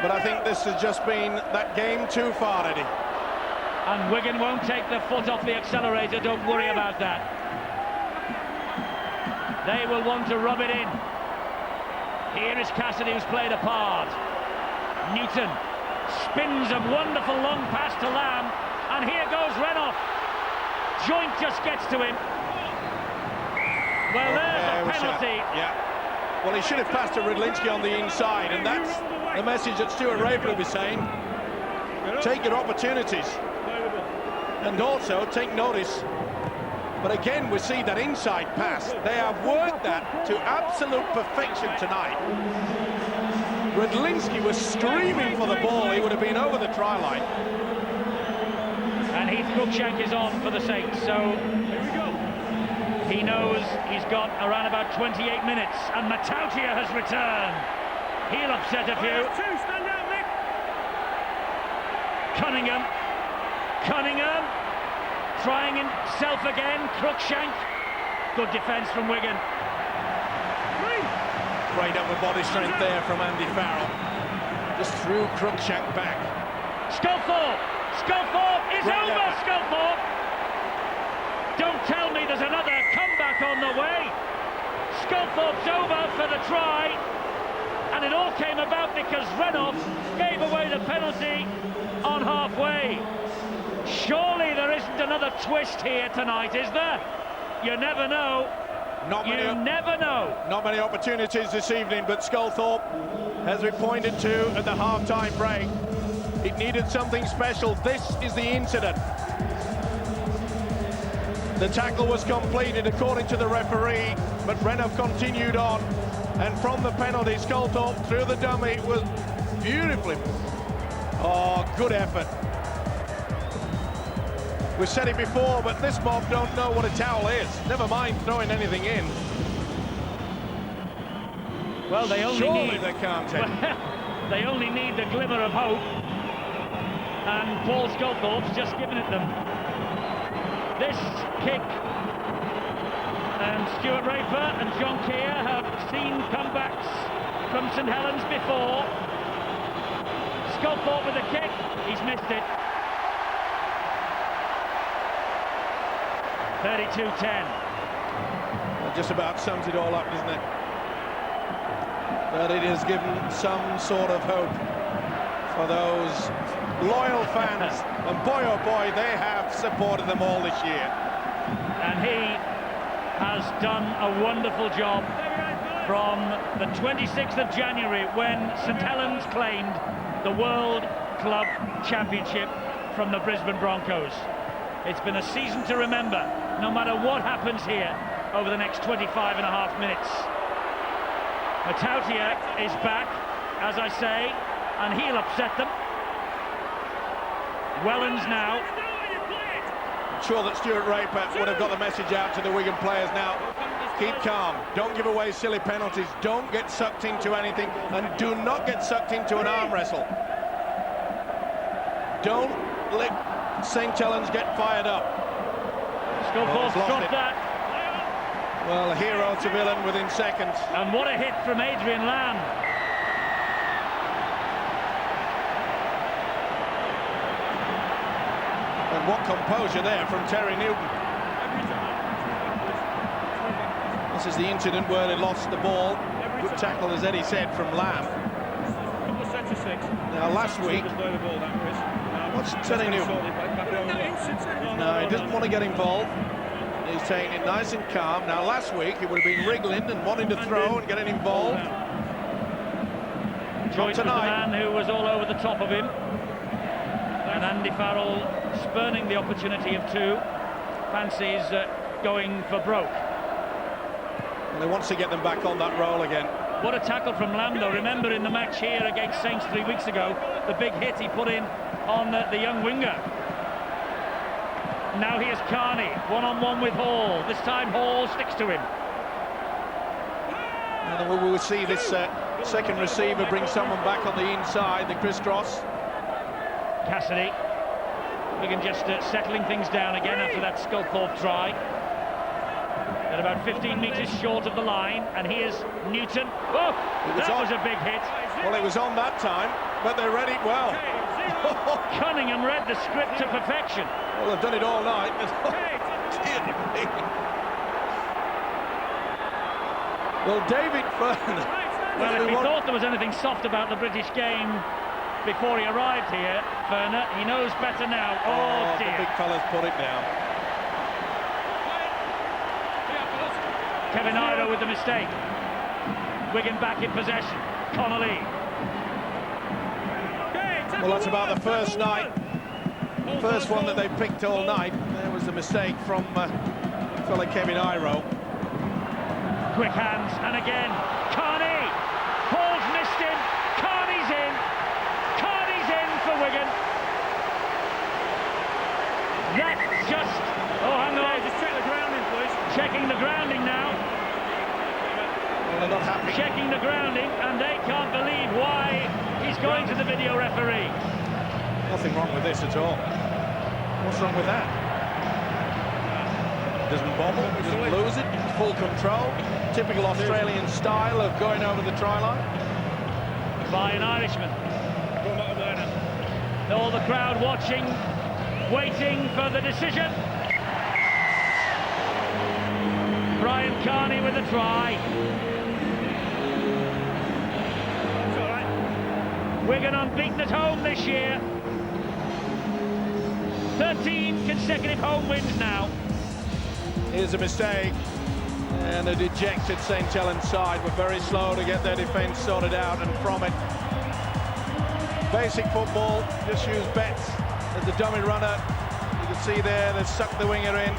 But I think this has just been that game too far, Eddie. And Wigan won't take their foot off the accelerator, don't worry about that. They will want to rub it in. Here is Cassidy, who's played a part. Newton spins a wonderful long pass to Lamb, and here goes Renouf. Joint just gets to him. Well, there's a penalty. Yeah. Well, he should have passed to Rydlinski on the inside, and that's the message that Stuart Raper will be saying. Take your opportunities, and also take notice. But again, we see that inside pass. They have worked that to absolute perfection tonight. Rydlinski was screaming for the ball. He would have been over the try line. And Heath Cruikshank is on for the Saints, so he knows he's got around about 28 minutes, and Matautia has returned. He'll upset a few. Cunningham trying himself again. Cruikshank, good defence from Wigan. Great upper body strength there from Andy Farrell. Just threw Cruikshank back. Sculthorpe is Great over. effort. Sculthorpe. Don't tell me there's another comeback on the way. Sculthorpe's over for the try, and it all came about because Renouf gave away the penalty on halfway. Surely there isn't another twist here tonight, is there? You never know. Never know. Not many opportunities this evening, but Sculthorpe, as we pointed to at the half-time break, it needed something special. This is the incident. The tackle was completed according to the referee, but Renouf continued on, and from the penalty, Sculthorpe through the dummy. It was beautifully. Oh, good effort. We've said it before, but this mob don't know what a towel is. Never mind throwing anything in. Well, they only Surely they can't take. They only need the glimmer of hope, and Paul Sculthorpe's just given it them. This kick, and Stuart Raper and John Keir have seen comebacks from St Helens before. Sculthorpe with a kick, he's missed it. 32-10. That just about sums it all up, doesn't it? But it has given some sort of hope for those loyal fans. And boy, oh boy, they have supported them all this year. And he has done a wonderful job from the 26th of January when St Helens claimed the World Club Championship from the Brisbane Broncos. It's been a season to remember, no matter what happens here over the next 25 and a half minutes. Matautia is back, as I say, and he'll upset them. Wellens now. I'm sure that Stuart Raper would have got the message out to the Wigan players now. Keep calm, don't give away silly penalties, don't get sucked into anything, and do not get sucked into an arm wrestle. Don't let St Helens get fired up. Sculthorpe dropped that. Well, hero to villain within seconds. And what a hit from Adrian Lamb. And what composure there from Terry Newton. This is the incident where they lost the ball. Good tackle, as Eddie said, from Lamb. Now, last week, what's Terry Newton? No, he doesn't want to get involved. He's taking it nice and calm. Now, last week, he would have been wriggling and wanting to throw and getting involved. Joyce was the man who was all over the top of him. And Andy Farrell spurning the opportunity of two. Fancies going for broke. Well, he wants to get them back on that roll again. What a tackle from Lando. Remember in the match here against Saints 3 weeks ago, the big hit he put in on the young winger. Now here's Carney, one-on-one with Hall. This time Hall sticks to him. And we will see this second receiver bring someone back on the inside, the crisscross. Cassidy. Wigan just settling things down again after that Sculthorpe try. At about 15 metres short of the line, and here's Newton. Oh, that was a big hit. Well, it was on that time, but they read it well. Cunningham read the script to perfection. Well, they've done it all night. Well, David Fern. Well, if he thought there was anything soft about the British game before he arrived here, Ferner, he knows better now. Oh dear. The big fella's put it down. Kevin Iro with the mistake. Wigan back in possession. Connolly. Well, that's about the first night. First one that they picked all night. There was the mistake from fella Kevin Iro. Quick hands, and again, Carney! Hall's missed him, Carney's in! Carney's in for Wigan. That's just... Oh, hang on. Just check the grounding, please. Checking the grounding now. Well, they're not happy. Checking the grounding, and they can't believe why he's going to the video referee. Nothing wrong with this at all. What's wrong with that? Doesn't bobble, doesn't lose it, full control. Typical Australian style of going over the try line. By an Irishman. All the crowd watching, waiting for the decision. Brian Carney with a try. Wigan unbeaten at home this year. 13 consecutive home wins now. Here's a mistake, and a dejected St Helens side were very slow to get their defence sorted out, and from it, basic football, just use Betts as the dummy runner. You can see there, they've sucked the winger in.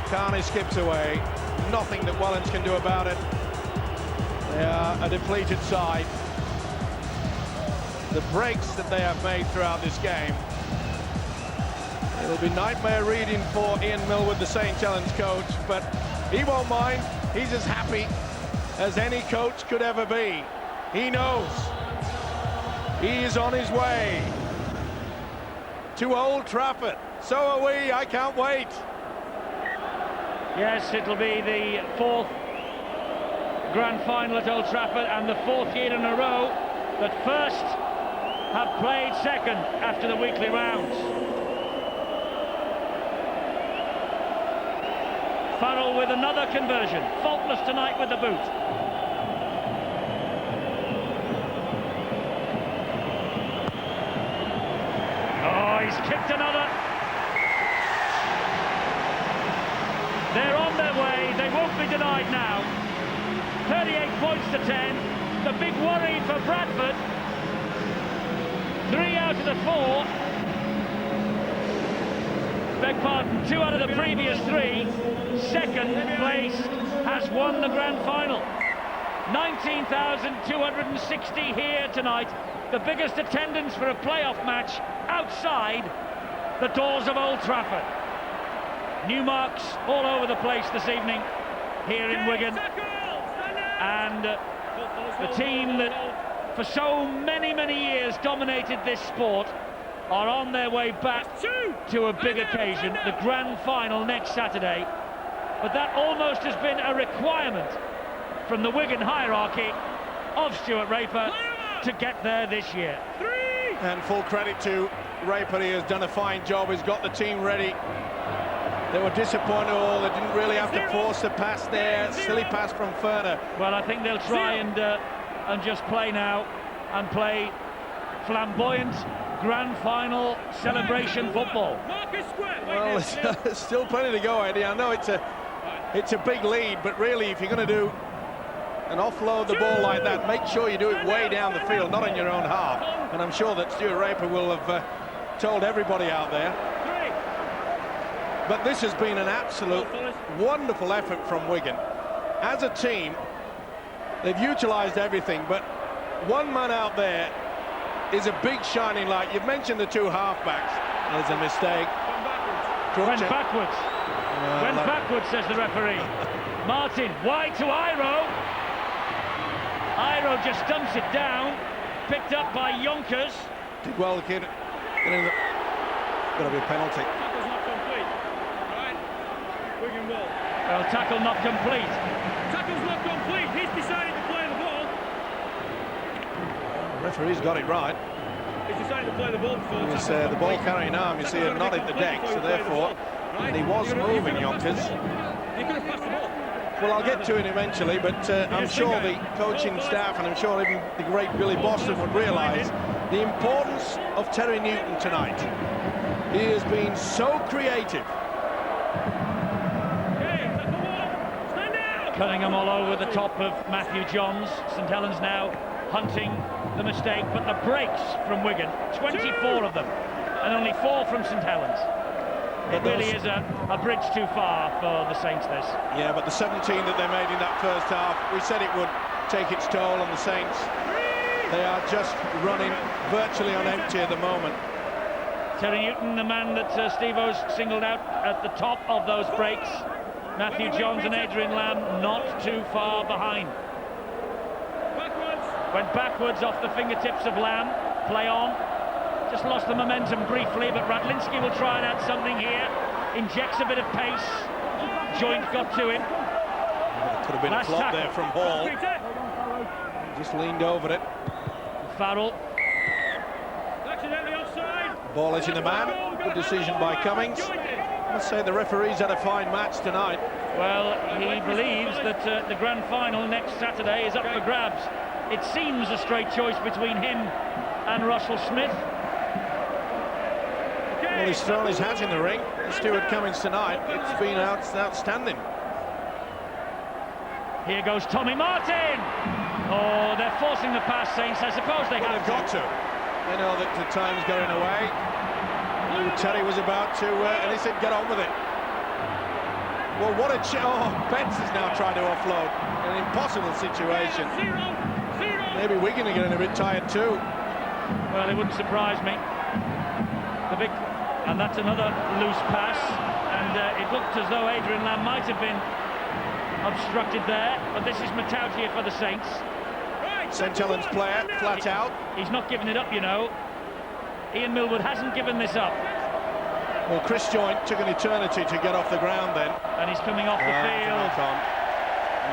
Carney skips away. Nothing that Wellens can do about it. They are a depleted side. The breaks that they have made throughout this game, it'll be nightmare reading for Ian Millwood, the St Helens coach, but he won't mind. He's as happy as any coach could ever be. He knows he is on his way to Old Trafford. So are we. I can't wait. Yes, it'll be the fourth grand final at Old Trafford and the fourth year in a row that first have played second after the weekly rounds. Farrell with another conversion, faultless tonight with the boot. Oh, he's kicked another. They're on their way, they won't be denied now. 38 points to 10, the big worry for Bradford. 3 out of the 4. Beg pardon, 2 out of the previous 3. Second place has won the grand final. 19,260 here tonight. The biggest attendance for a playoff match outside the doors of Old Trafford. New marks all over the place this evening here in Wigan. And the team that for so many years dominated this sport are on their way back to a big occasion, the grand final next Saturday. But that almost has been a requirement from the Wigan hierarchy of Stuart Raper to get there this year. And full credit to Raper has done a fine job. He's got the team ready. They were disappointed all. They didn't really have to force the pass there. Silly pass from Ferner. Well, I think they'll try and just play now and play flamboyant grand final celebration football. Well, there's still plenty to go, Eddie. I know it's a big lead, but really, if you're going to do and offload the ball like that, make sure you do it way down the field, not in your own half. And I'm sure that Stuart Raper will have told everybody out there. But this has been an absolute wonderful effort from Wigan. As a team, they've utilised everything, but one man out there is a big shining light. You've mentioned the two half-backs. There's a mistake. Went backwards. Went backwards, says the referee. Martin, wide to Iro. Iro just dumps it down. Picked up by Yonkers. Did well, the kid. Got to be a penalty. Tackle's not complete. Right. Wigan ball. Well, tackle not complete. Tackle's not complete. He's decided to play the ball. The referee's got it right. He's decided to play the ball before It's the ball carrying arm. You see him not hit the deck, so therefore, and he was moving, Yonkers. He could have passed the ball. Well, I'll get to it eventually, but I'm sure the coaching staff and I'm sure even the great Billy Boston would realise the importance of Terry Newton tonight. He has been so creative. Cunningham all over the top of Matthew Johns. St Helens now hunting the mistake, but the breaks from Wigan, 24 of them, and only 4 from St Helens. It really is a bridge too far for the Saints, this. Yeah, but the 17 that they made in that first half, we said it would take its toll on the Saints. They are just running virtually on empty at the moment. Terry Newton, the man that Steve-O's singled out at the top of those breaks. Matthew Johns and Adrian Lamb not too far behind. Went backwards off the fingertips of Lamb. Play on. Just lost the momentum briefly, but Radlinski will try and add something here. Injects a bit of pace. Joint got to him. Could have been a flop there from Hall. Just leaned over it. Farrell. Accidentally offside. Ball is in the man. Good decision by Cummings. Let's say the referee's had a fine match tonight. Well, he believes that the grand final next Saturday is up for grabs. It seems a straight choice between him and Russell Smith. Well, he's thrown his hat in the ring. Stuart Cummings tonight. It's been outstanding. Here goes Tommy Martin. Oh, they're forcing the pass, Saints. I suppose they have got to. They know that the time's going away. Terry was about to, and he said, get on with it. Well, what a... Betts is now trying to offload. An impossible situation. Maybe Wigan are getting a bit tired too. Well, it wouldn't surprise me. And that's another loose pass. And it looked as though Adrian Lamb might have been obstructed there. But this is Matautia for the Saints. St Helens player, flat out. He's not giving it up, you know. Ian Millwood hasn't given this up. Well, Chris Joint took an eternity to get off the ground then. And he's coming off the field.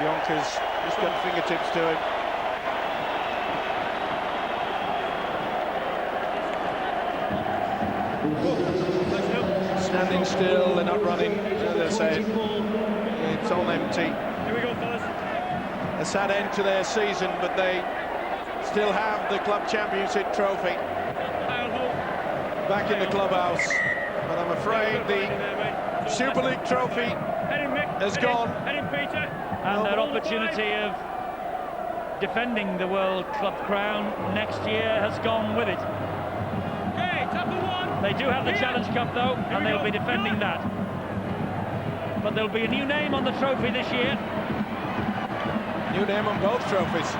Yonkers just got fingertips to him. Standing still, they're not running, as they're saying. It's on empty. Here we go, fellas. A sad end to their season, but they still have the club championship trophy back in the clubhouse. But I'm afraid the Super League trophy has gone. And their opportunity of defending the World Club crown next year has gone with it. They do have the Challenge Cup though, and they'll be defending that. But there'll be a new name on the trophy this year. New name on both trophies.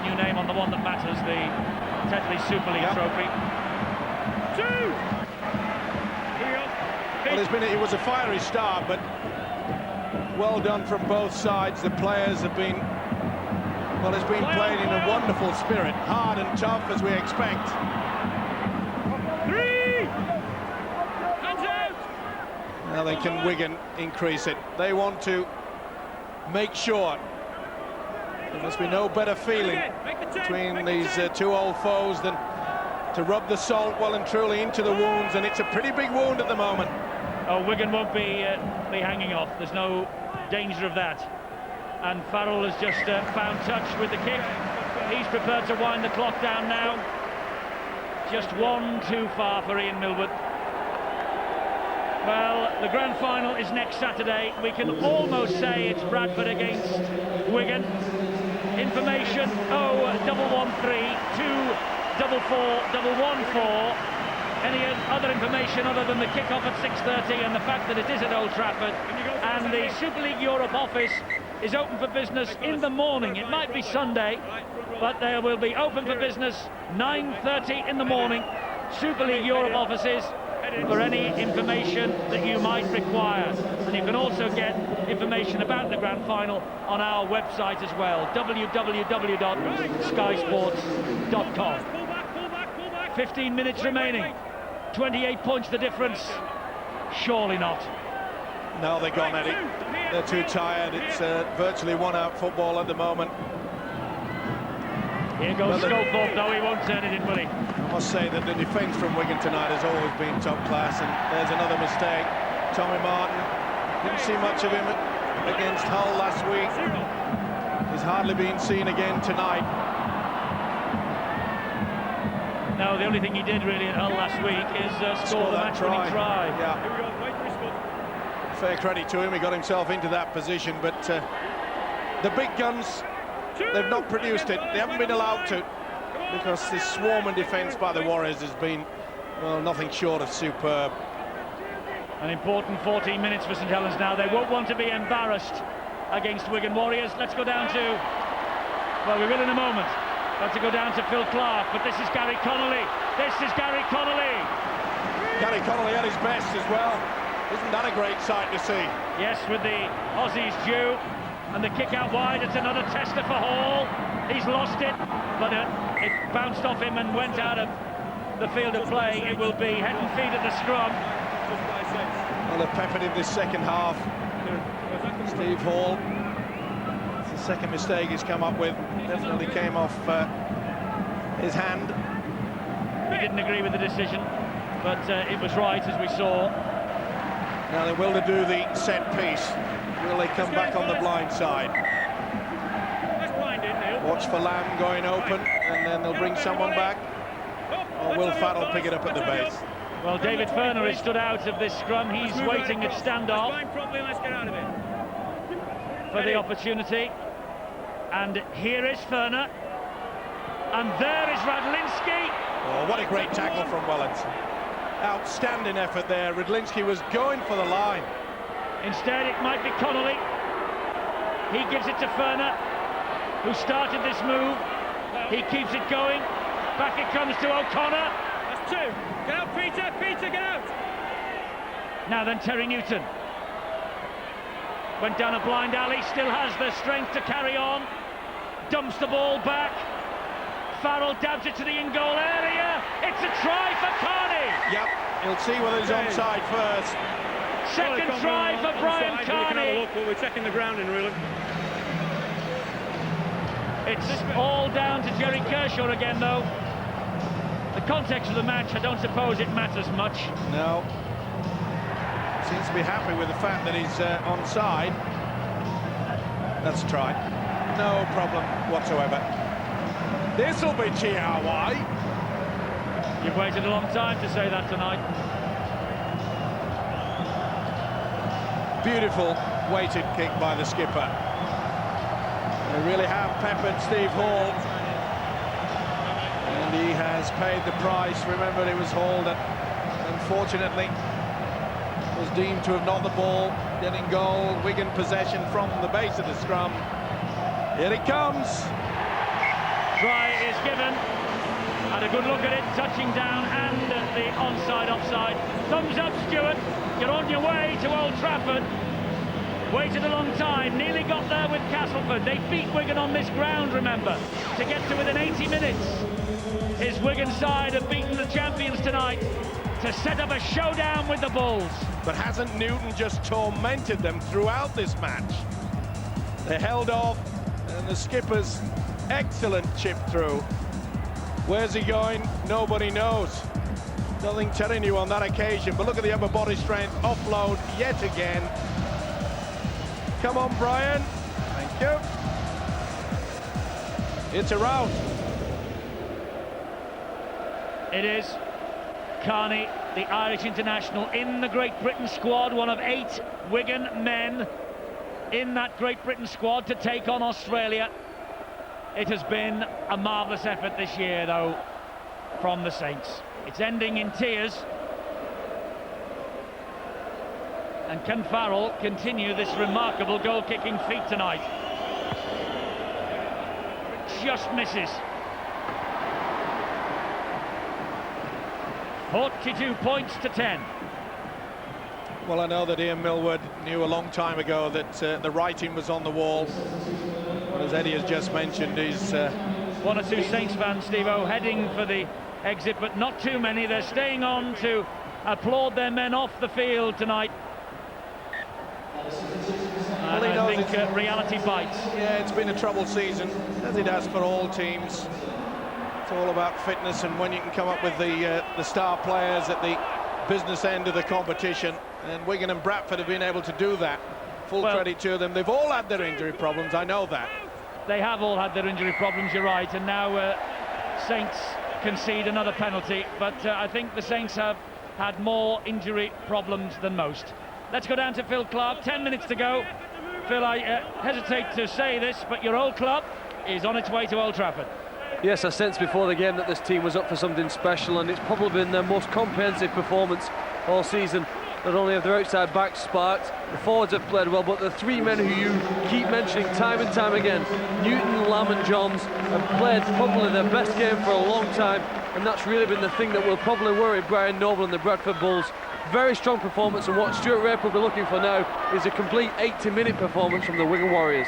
New name on the one that matters, the Tetley Super League trophy. Well, it was a fiery start, but well done from both sides. The players have been, well, it's been played in a wonderful spirit, hard and tough as we expect. Now they can Wigan increase it. They want to make sure there must be no better feeling between these two old foes than to rub the salt well and truly into the wounds, and it's a pretty big wound at the moment. Oh, Wigan won't be hanging off. There's no danger of that. And Farrell has just found touch with the kick. He's prepared to wind the clock down now. Just one too far for Ian Millward. Well, the grand final is next Saturday. We can almost say it's Bradford against Wigan. Information 0113 244 114. Any other information other than the kick-off at 6:30 and the fact that it is at Old Trafford. And the Super League Europe office is open for business in the morning. It might be Sunday, but they will be open for business 9:30 in the morning. Super League Europe offices for any information that you might require. And you can also get information about the grand final on our website as well, www.skysports.com. 15 minutes remaining, 28 points the difference. Surely not. No, they're gone, Eddie. They're too tired. It's virtually one-out football at the moment. Here goes Scothorpe, though. He won't turn it in, will he? I must say that the defence from Wigan tonight has always been top class, and there's another mistake. Tommy Martin, didn't see much of him against Hull last week. He's hardly been seen again tonight. No, the only thing he did really at Hull last week is score the match-winning try. Yeah. Fair credit to him, he got himself into that position, but the big guns, they've not produced it. They haven't been allowed to, because this swarming defence by the Warriors has been, well, nothing short of superb. An important 14 minutes for St Helens now. They won't want to be embarrassed against Wigan Warriors. Let's go down to, well, we will in a moment. Got to go down to Phil Clark, but this is Gary Connolly. This is Gary Connolly. Gary Connolly at his best as well. Isn't that a great sight to see? Yes, with the Aussies due. And the kick out wide, it's another tester for Hall. He's lost it, but it bounced off him and went out of the field of play. It will be head and feet at the scrum. Well, they've peppered in this second half. Steve Hall, it's the second mistake he's come up with. Definitely came off his hand. He didn't agree with the decision, but it was right, as we saw. Now they will do the set piece. Will they come back on the blind side? Watch for Lamb going open, and then they'll bring someone back. Or will Farrell pick it up at the base? Well, David Ferner has stood out of this scrum. He's waiting at standoff for the opportunity. And here is Ferner. And there is Radlinski. Oh, what a great tackle from Wellens. Outstanding effort there. Radlinski was going for the line. Instead, it might be Connolly. He gives it to Ferner, who started this move. He keeps it going. Back it comes to O'Connor. That's two. Get out, Peter. Peter, get out. Now then, Terry Newton. Went down a blind alley, still has the strength to carry on. Dumps the ball back. Farrell dabs it to the in-goal area. It's a try for Carney. Yep, he'll see whether he's onside first. Second try for Brian Carney. We're checking the grounding, really. It's all down to Jerry Kershaw again, though. The context of the match, I don't suppose it matters much. No. Seems to be happy with the fact that he's onside. That's a try. No problem whatsoever. This'll be Chihuahua. You've waited a long time to say that tonight. Beautiful weighted kick by the skipper. They really have peppered Steve Hall. And he has paid the price. Remember, he was hauled at, unfortunately, was deemed to have knocked the ball, getting goal. Wigan possession from the base of the scrum. Here it comes. Try is given. Had a good look at it, touching down and the onside offside. Thumbs up, Stuart. You're on your way to Old Trafford. Waited a long time, nearly got there with Castleford. They beat Wigan on this ground, remember, to get to within 80 minutes. His Wigan side have beaten the champions tonight to set up a showdown with the Bulls. But hasn't Newton just tormented them throughout this match? They held off, and the skipper's excellent chip through. Where's he going? nobody knows. Nothing telling you on that occasion, but look at the upper body strength. Offload yet again. Come on, Brian. Thank you. It's a rout. It is Carney, the Irish international, in the Great Britain squad, one of 8 Wigan men in that Great Britain squad to take on Australia. It has been a marvellous effort this year, though, from the Saints. It's ending in tears. And can Farrell continue this remarkable goal-kicking feat tonight? Just misses. 42 points to 10. Well, I know that Ian Millward knew a long time ago that the writing was on the wall. But as Eddie has just mentioned, he's... One or two Saints fans, Steve-O, heading for the exit, but not too many. They're staying on to applaud their men off the field tonight. And I think reality bites. Yeah, it's been a troubled season, as it has for all teams. It's all about fitness and when you can come up with the star players at the business end of the competition. And Wigan and Bradford have been able to do that. Full credit to them. They've all had their injury problems, I know that. They have all had their injury problems, you're right. And now Saints concede another penalty. But I think the Saints have had more injury problems than most. Let's go down to Phil Clark. 10 minutes to go. Phil, I hesitate to say this, but your old club is on its way to Old Trafford. Yes, I sensed before the game that this team was up for something special, and it's probably been their most comprehensive performance all season. Not only have their outside backs sparked, the forwards have played well, but the 3 men who you keep mentioning time and time again, Newton, Lamb and Johns, have played probably their best game for a long time, and that's really been the thing that will probably worry Brian Noble and the Bradford Bulls. Very strong performance, and what Stuart Rape will be looking for now is a complete 80-minute performance from the Wigan Warriors.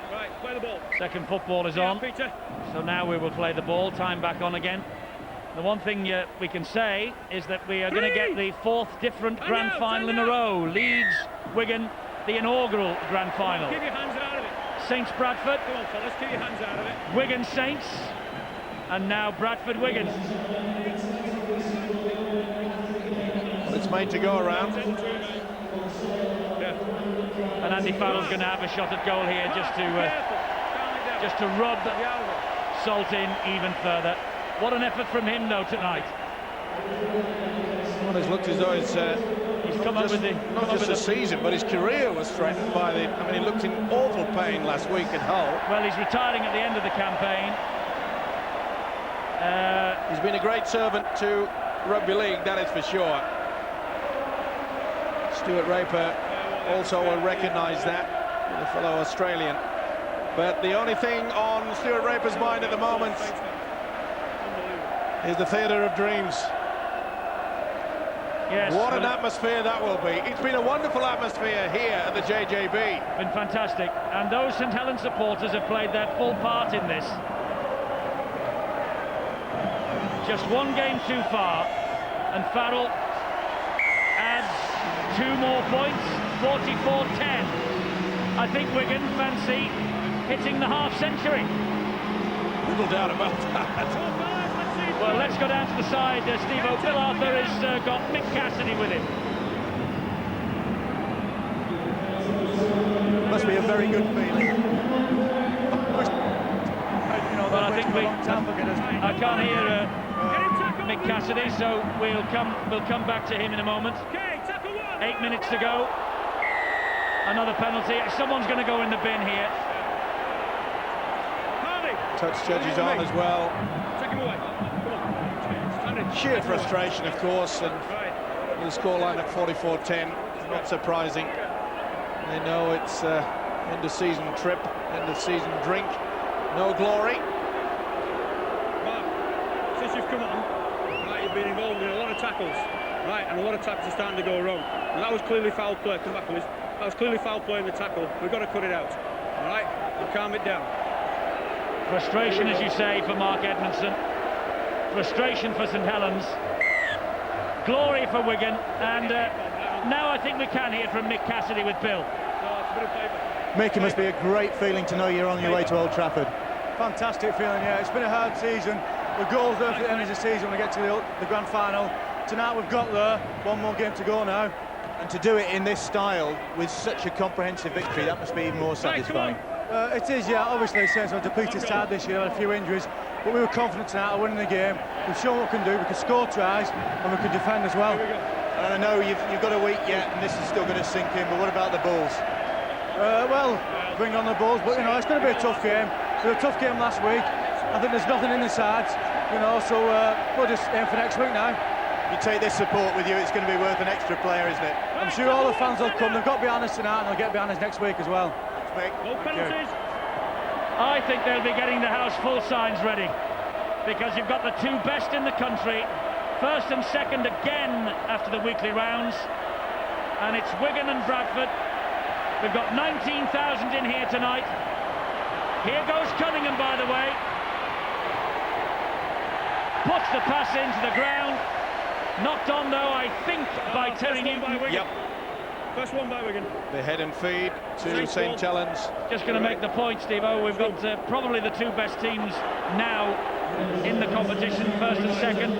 Right, play the ball. Second football is on, Peter. so now we will play the ball. Time back on again. The one thing we can say is that we are going to get the 4th different grand final in a row. Leeds, Wigan, the inaugural grand final. Keep your hands out of it. Saints Bradford. Come on, fellas, keep your hands out of it. Wigan Saints, and now Bradford Wigan. Well, it's made to go around. And Andy Farrell's going to have a shot at goal here just to rub salt in even further. What an effort from him, though, tonight. Well, it's looked as though he's come up with not just the season, but his career was threatened by the... I mean, he looked in awful pain last week at Hull. Well, he's retiring at the end of the campaign. He's been a great servant to rugby league, that is for sure. Stuart Raper also will recognise that, the fellow Australian. But the only thing on Stuart Raper's mind at the moment is the Theatre of Dreams. Yes, what an atmosphere that will be. It's been a wonderful atmosphere here at the JJB. Been fantastic. And those St Helens supporters have played their full part in this. Just one game too far, and Farrell adds 2 more points, 44-10. I think Wigan fancy hitting the half-century. Little doubt about that. Well, let's go down to the side, Steve-O. Bill Arthur has got Mick Cassidy with him. Must be a very good feeling. But I think I can't hear Mick Cassidy, so we'll come back to him in a moment. 8 minutes to go. Another penalty. Someone's going to go in the bin here. Touch judges on as well. Sheer frustration, of course, and the scoreline at 44-10, not surprising. They know it's end-of-season trip, end-of-season drink, no glory. Mark, since you've come on, right, you've been involved in a lot of tackles, right, and a lot of tackles are starting to go wrong. And that was clearly foul play. Come back, please. That was clearly foul play in the tackle. We've got to cut it out. All right, and calm it down. Frustration, as you say, for Mark Edmondson. Frustration for St Helens. Glory for Wigan. And now I think we can hear from Mick Cassidy with Bill. Mick, it must be a great feeling to know you're on your way to Old Trafford. Fantastic feeling, yeah. It's been a hard season. the goals there for the end of the season when we get to the grand final. Tonight we've got there, one more game to go now. And to do it in this style with such a comprehensive victory, that must be even more satisfying. It is, yeah. Obviously, since our depleted side this year, had a few injuries, but we were confident tonight of winning the game. We've shown what we can do. We can score tries and we can defend as well. And I know you've got a week yet, and this is still going to sink in. But what about the Bulls? Well, bring on the Bulls, but you know it's going to be a tough game. It was a tough game last week. I think there's nothing in the sides, you know. So we'll just aim for next week now. You take this support with you, it's going to be worth an extra player, isn't it? I'm sure all the fans will come. They've got behind us tonight, and they'll get behind us next week as well. No penalties. I think they'll be getting the house full signs ready, because you've got the two best in the country, first and second again after the weekly rounds, and it's Wigan and Bradford. We've got 19,000 in here tonight. Here goes Cunningham, by the way. Puts the pass into the ground. Knocked on, though, I think, by Terry Newton. Yep. First one by Wigan. The head and feed to St Helens. Just going to make the point, Steve-O. We've got probably the two best teams now in the competition, first and second.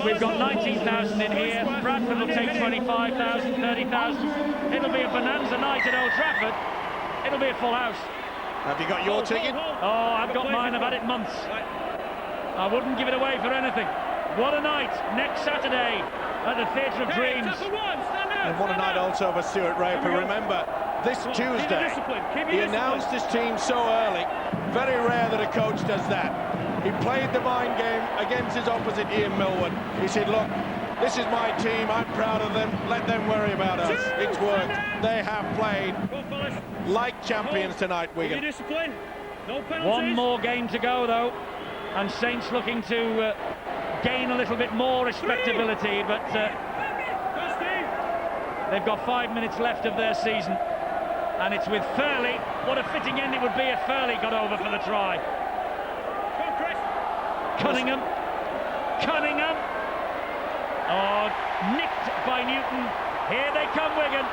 We've got 19,000 in here. Bradford will take 25,000, 30,000. It'll be a bonanza night at Old Trafford. It'll be a full house. Have you got your ticket? Oh, I've got mine. I've had it months. I wouldn't give it away for anything. What a night next Saturday at the Theatre of Dreams. And what a night also for Stuart Raper. Remember, this Tuesday, he announced his team so early. Very rare that a coach does that. He played the mind game against his opposite Ian Millward. He said, look, this is my team, I'm proud of them, let them worry about us. It's worked. They have played like champions tonight, Wigan. One more game to go, though, and Saints looking to gain a little bit more respectability, but they've got 5 minutes left of their season, and it's with Furley. What a fitting end it would be if Furley got over for the try. Cunningham. Oh, nicked by Newton. Here they come, Wigan.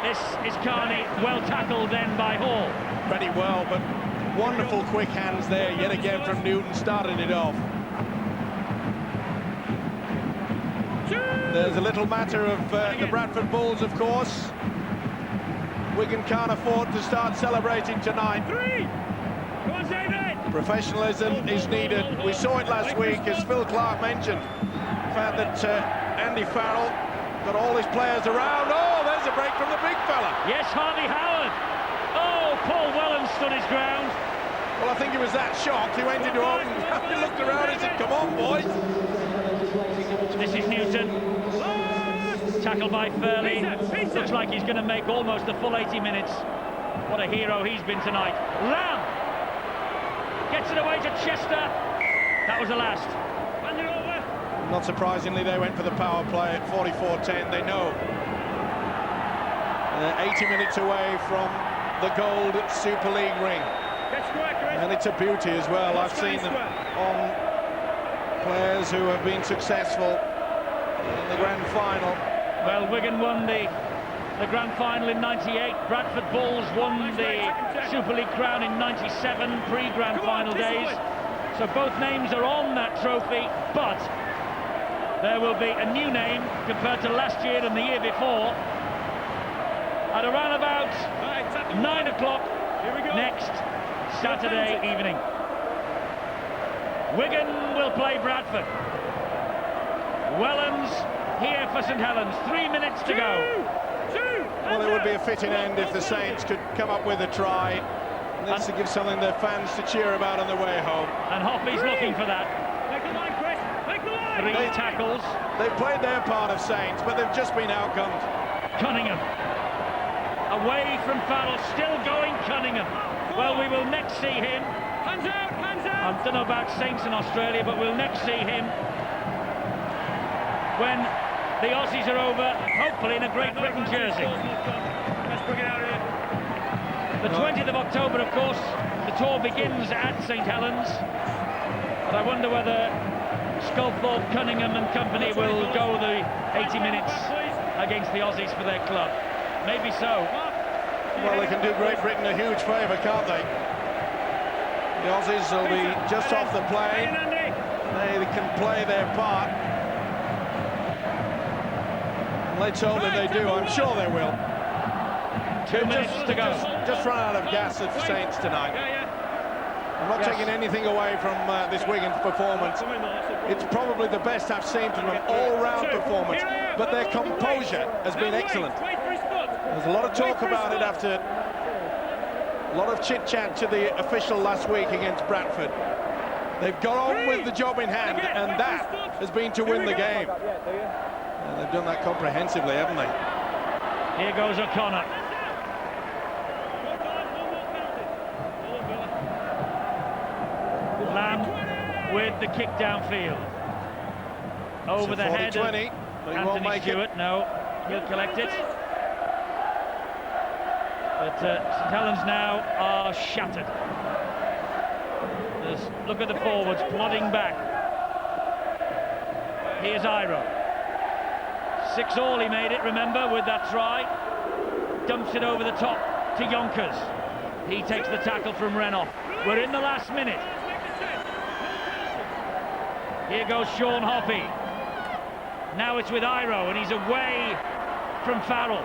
This is Carney, well tackled then by Hall. Pretty well, but wonderful quick hands there yet again from Newton, started it off. There's a little matter of the Bradford Bulls, of course. Wigan can't afford to start celebrating tonight. Go on, David. Professionalism is needed. We saw it last week, as Phil Clark mentioned. The fact that Andy Farrell got all his players around. Oh, there's a break from the big fella. Yes, Harvey Howard. Oh, Paul Wellens stood his ground. Well, I think he was that shocked. He went into open, he looked around and said, come on, boys. This is Newton. Tackled by Furley. Looks like he's going to make almost the full 80 minutes. What a hero he's been tonight. Lamb gets it away to Chester. That was the last. Not surprisingly, they went for the power play at 44-10. They know they're 80 minutes away from the gold Super League ring. And it's a beauty as well. I've seen them on players who have been successful in the grand final. Well, Wigan won the grand final in '98. Bradford Bulls won the Super League crown in '97, pre-grand final days. So both names are on that trophy, but there will be a new name compared to last year and the year before at around about 9 o'clock next Saturday evening. Wigan will play Bradford. Wellens here for St Helens. 3 minutes to go. Well, it would be a fitting end if the Saints could come up with a try. That's to give something their fans to cheer about on the way home. And Hoppy's looking for that. Three tackles. They've played their part of Saints, but they've just been outgunned. Cunningham. Away from Farrell, still going Cunningham. Well, we will next see him. Hands out, hands out! I don't know about Saints in Australia, but we'll next see him when the Aussies are over, hopefully in a Great Britain jersey. The 20th of October, of course, the tour begins at St Helens. But I wonder whether Sculthorpe, Cunningham and company will go the 80 minutes against the Aussies for their club. Maybe so. Well, they can do Great Britain a huge favour, can't they? The Aussies will be just off the plane. they can play their part. Let's hope that they do. I'm sure they will. 2 minutes to go. Just run out of gas at Saints tonight. I'm not taking anything away from this Wigan performance. It's probably the best I've seen from an all-round performance, but their composure has been excellent. There's a lot of talk about it after a lot of chit-chat to the official last week against Bradford. They've got on with the job in hand, and that has been to win the game. And they've done that comprehensively, haven't they? Here goes O'Connor. Lamb with the kick downfield. Over the head of Anthony Stewart. No, he'll collect it. But St Helens now are shattered. Look at the forwards plodding back. Here's Iro. 6-all he made it, remember, with that try. Dumps it over the top to Yonkers. He takes the tackle from Renoff. We're in the last minute. Here goes Sean Hoppy. Now it's with Iro, and he's away from Farrell.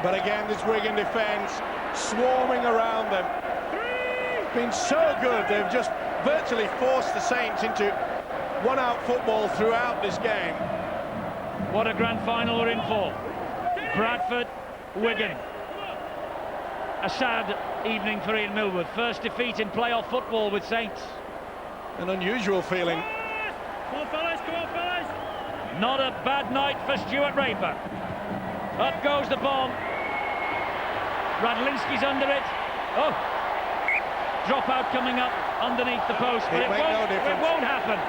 But again, this Wigan defence swarming around them. Been so good, they've just virtually forced the Saints into one-out football throughout this game. What a grand final we're in for. Bradford, Wigan. A sad evening for Ian Millward. First defeat in playoff football with Saints. An unusual feeling. Come on, fellas, come on, fellas. Not a bad night for Stuart Raper. Up goes the bomb. Radlinski's under it. Oh! Dropout coming up underneath the post, but it won't happen.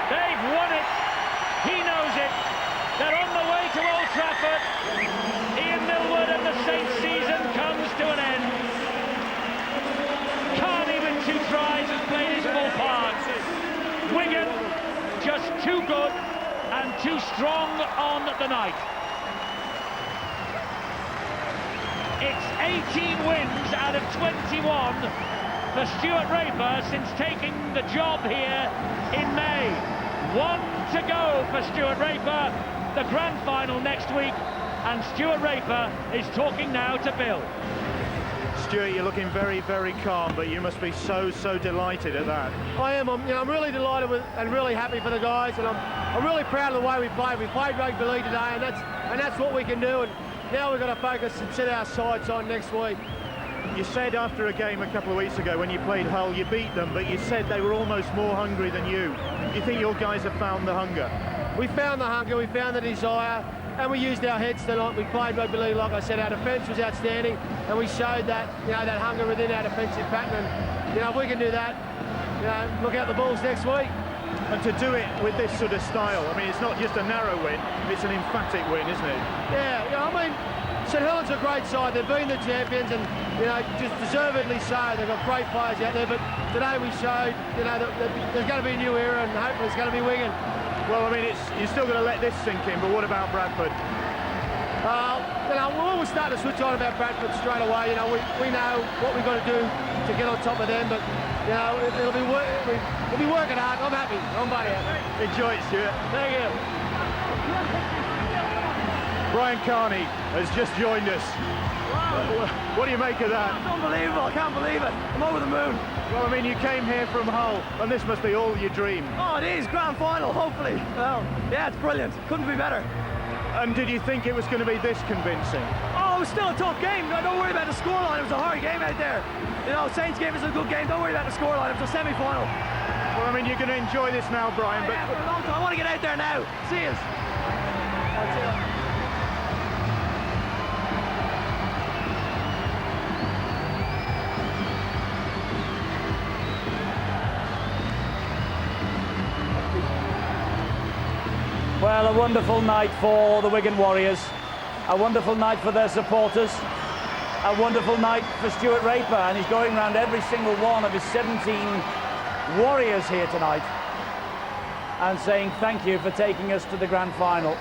They've won it. He knows it. They're on the way to Old Trafford. Ian Millward and the Saints season comes to an end. Carney with 2 tries has played his full part. Wigan just too good and too strong on the night. It's 18 wins out of 21 for Stuart Raper since taking the job here in May. 1 to go for Stuart Raper. The grand final next week, and Stuart Raper is talking now to Bill. Stuart, you're looking very, very calm, but you must be so delighted at that. I am. I'm really delighted with and really happy for the guys, and I'm really proud of the way we played. We played rugby league today, and that's what we can do. And now we've got to focus and set our sights on next week. You said after a game a couple of weeks ago when you played Hull, you beat them, but you said they were almost more hungry than you. Do you think your guys have found the hunger? We found the hunger, we found the desire, and we used our heads tonight. We played rugby league, like I said. Our defence was outstanding, and we showed that, that hunger within our defensive pattern. And, if we can do that, look out the Bulls next week. And to do it with this sort of style, I mean, it's not just a narrow win, it's an emphatic win, isn't it? Yeah, I mean, St Helens are a great side. They've been the champions, and just deservedly so. They've got great players out there. But today we showed, that there's going to be a new era, and hopefully it's going to be Wigan. Well, I mean, you're still going to let this sink in. But what about Bradford? We'll start to switch on about Bradford straight away. We know what we've got to do to get on top of them. But we'll be working hard. I'm happy. I'm very happy. Enjoy it, Stuart. Thank you. Brian Carney has just joined us. Wow. What do you make of that? It's unbelievable. I can't believe it. I'm over the moon. Well, I mean, you came here from Hull, and this must be all your dream. Oh, it is. Grand final, hopefully. Well, yeah, it's brilliant. Couldn't be better. And did you think it was going to be this convincing? Oh, it was still a tough game. Don't worry about the scoreline. It was a hard game out there. Saints gave us a good game. Don't worry about the scoreline. It was a semi-final. Well, I mean, you're going to enjoy this now, Brian. But for a long time. I want to get out there now. See us. Well, a wonderful night for the Wigan Warriors, a wonderful night for their supporters, a wonderful night for Stuart Raper, and he's going around every single one of his 17 Warriors here tonight and saying thank you for taking us to the grand final.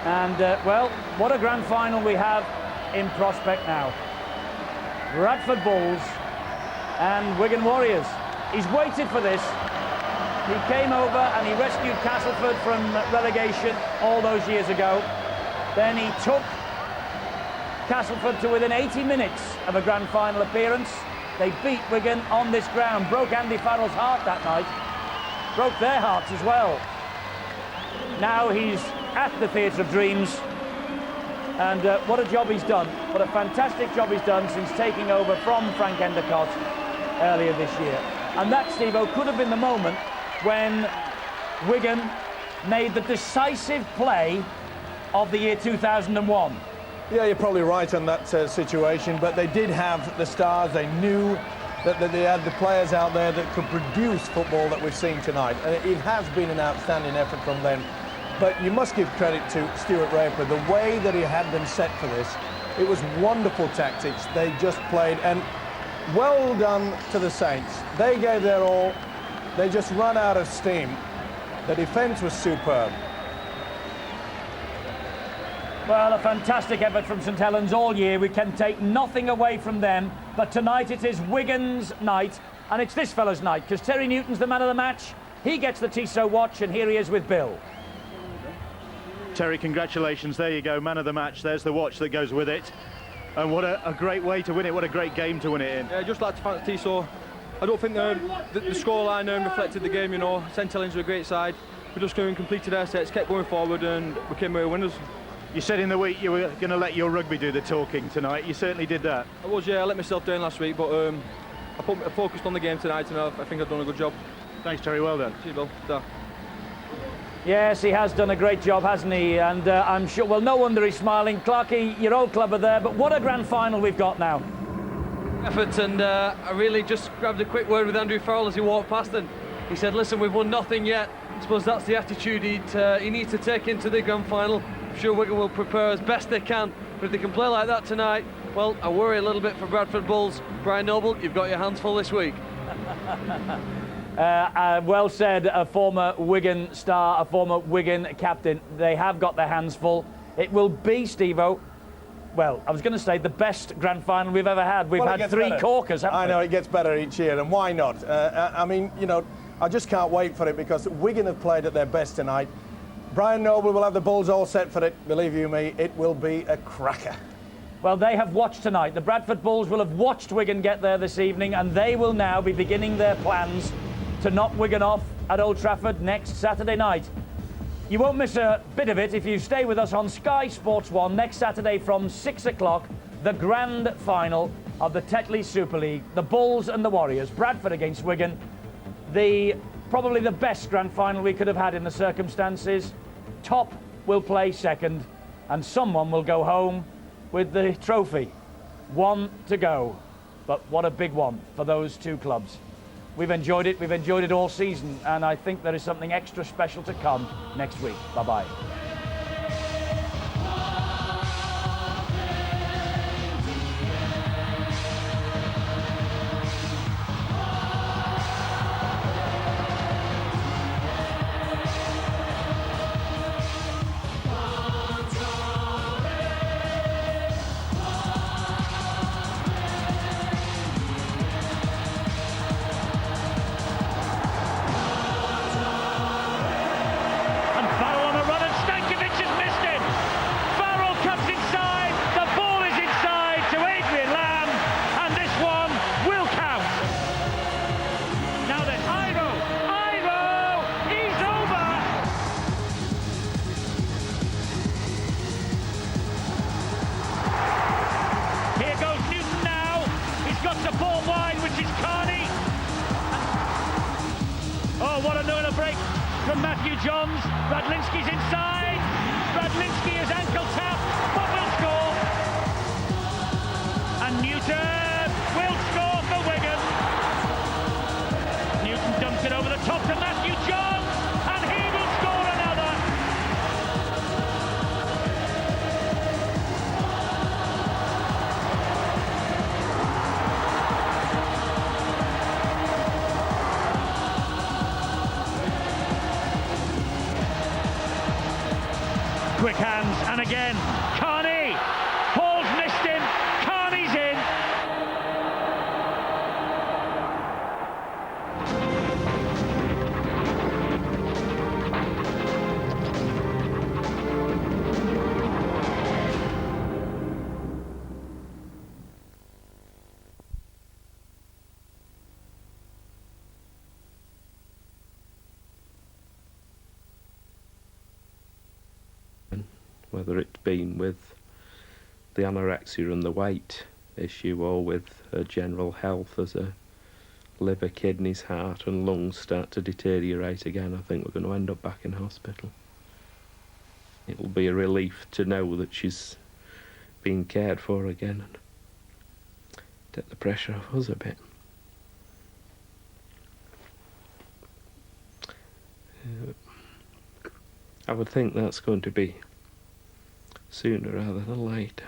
And, well, what a grand final we have in prospect now. Bradford Bulls and Wigan Warriors. He's waited for this, He came over and he rescued Castleford from relegation all those years ago. Then he took Castleford to within 80 minutes of a grand final appearance. They beat Wigan on this ground, broke Andy Farrell's heart that night, broke their hearts as well. Now he's at the Theatre of Dreams, and what a job he's done. What a fantastic job he's done since taking over from Frank Endicott earlier this year. And that, Steve-O, could have been the moment when Wigan made the decisive play of the year 2001. Yeah, you're probably right on that situation, but they did have the stars. They knew that they had the players out there that could produce football that we've seen tonight. And it has been an outstanding effort from them. But you must give credit to Stuart Raper, the way that he had them set for this. It was wonderful tactics. They just played, and well done to the Saints. They gave their all. They just ran out of steam. The defence was superb. Well, a fantastic effort from St Helens all year. We can take nothing away from them, but tonight it is Wigan's night, and it's this fella's night, because Terry Newton's the man of the match. He gets the Tissot watch, and here he is with Bill. Terry, congratulations. There you go, man of the match. There's the watch that goes with it. And what a great way to win it. What a great game to win it in. Yeah, just like to thank Tissot. I don't think the scoreline reflected the game, you know. St Helens were a great side. We just came and completed our sets, kept going forward, and we came away winners. You said in the week you were going to let your rugby do the talking tonight. You certainly did that. I was, yeah. I let myself down last week, but I focused on the game tonight, and I think I've done a good job. Thanks, Terry. Well done. Cheers, Bill. Da. Yes, he has done a great job, hasn't he? And I'm sure, well, no wonder he's smiling. Clarkie, your old club are there, but what a grand final we've got now. Effort, and I really just grabbed a quick word with Andrew Farrell as he walked past, and he said, listen, we've won nothing yet. I suppose that's the attitude he needs to take into the grand final. I'm sure Wigan will prepare as best they can, but if they can play like that tonight, well, I worry a little bit for Bradford Bulls. Brian Noble, you've got your hands full this week. Well said, a former Wigan star, a former Wigan captain. They have got their hands full. It will be, Steve-O, well, I was going to say the best grand final we've ever had. We've had three corkers, haven't we? I know, it gets better each year, and why not? I mean, you know, I just can't wait for it because Wigan have played at their best tonight. Brian Noble will have the Bulls all set for it. Believe you me, it will be a cracker. Well, they have watched tonight. The Bradford Bulls will have watched Wigan get there this evening, and they will now be beginning their plans to knock Wigan off at Old Trafford next Saturday night. You won't miss a bit of it if you stay with us on Sky Sports 1 next Saturday from 6 o'clock, the grand final of the Tetley Super League, the Bulls and the Warriors, Bradford against Wigan. Probably the best grand final we could have had in the circumstances. Top will play second, and someone will go home with the trophy. One to go, but what a big one for those two clubs. We've enjoyed it all season, and I think there is something extra special to come next week. Bye-bye. Radlinski's inside. Radlinski is ankle tap, but will score. And Newton will score for Wigan. Newton dumps it over the top to Matthew Johns, and he will score another. Quick hands, and again, Carney. Hall's missed him, Carney's in. whether it's been with the anorexia and the weight issue or with her general health as her liver, kidneys, heart and lungs start to deteriorate again. I think we're going to end up back in hospital. It will be a relief to know that she's being cared for again and take the pressure off us a bit. I would think that's going to be sooner rather than later.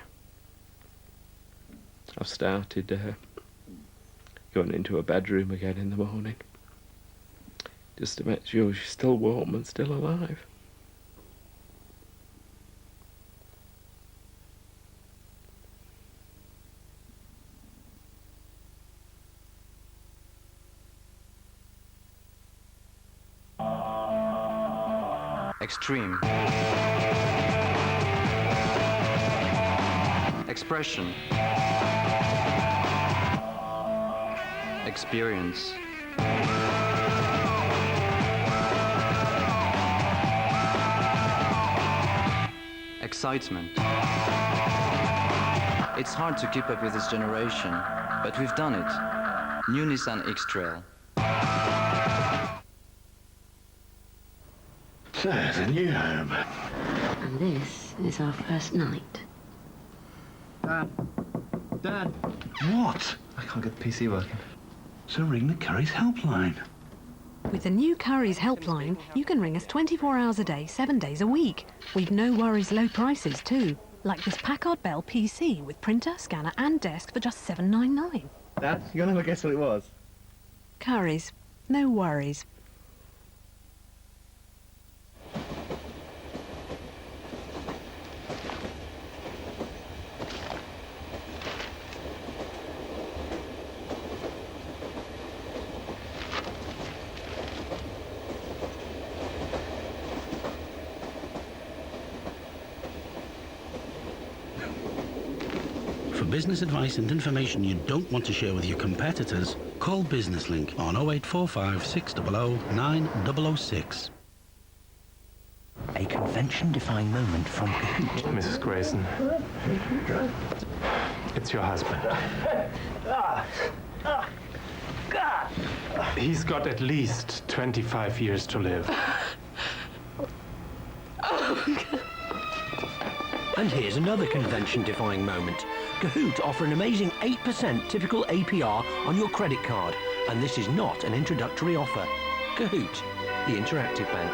I've started going into her bedroom again in the morning, just to make sure she's still warm and still alive. Extreme. Expression. Experience. Excitement. It's hard to keep up with this generation, but we've done it. New Nissan X-Trail. So, it's a new home. And this is our first night. Dad. Dad. What? I can't get the PC working. So ring the Curry's helpline. With the new Curry's helpline, you can ring us 24 hours a day, 7 days a week. We've no worries low prices too, like this Packard Bell PC with printer, scanner and desk for just $7.99. Dad, you'll never guess what it was. Curry's, no worries. For business advice and information you don't want to share with your competitors, call BusinessLink on 0845 600 9006. A convention-defying moment from Kahoot. Mrs. Grayson, it's your husband. He's got at least 25 years to live. And here's another convention-defying moment. Kahoot offer an amazing 8% typical APR on your credit card. And this is not an introductory offer. Kahoot, the interactive bank.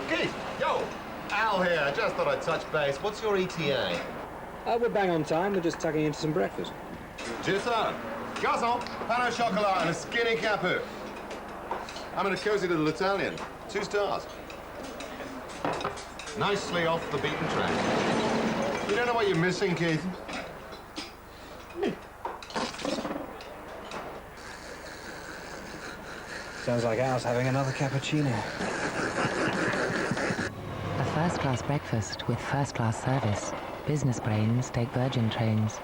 Keith, yo, Al here. I just thought I'd touch base. What's your ETA? We're bang on time. We're just tucking into some breakfast. Cheers, sir. Garçon, pan au chocolat and a skinny caput. I'm in a cozy little Italian. 2 stars. Nicely off the beaten track. You don't know what you're missing, Keith. Sounds like Al's having another cappuccino. A first-class breakfast with first-class service. Business brains take Virgin trains.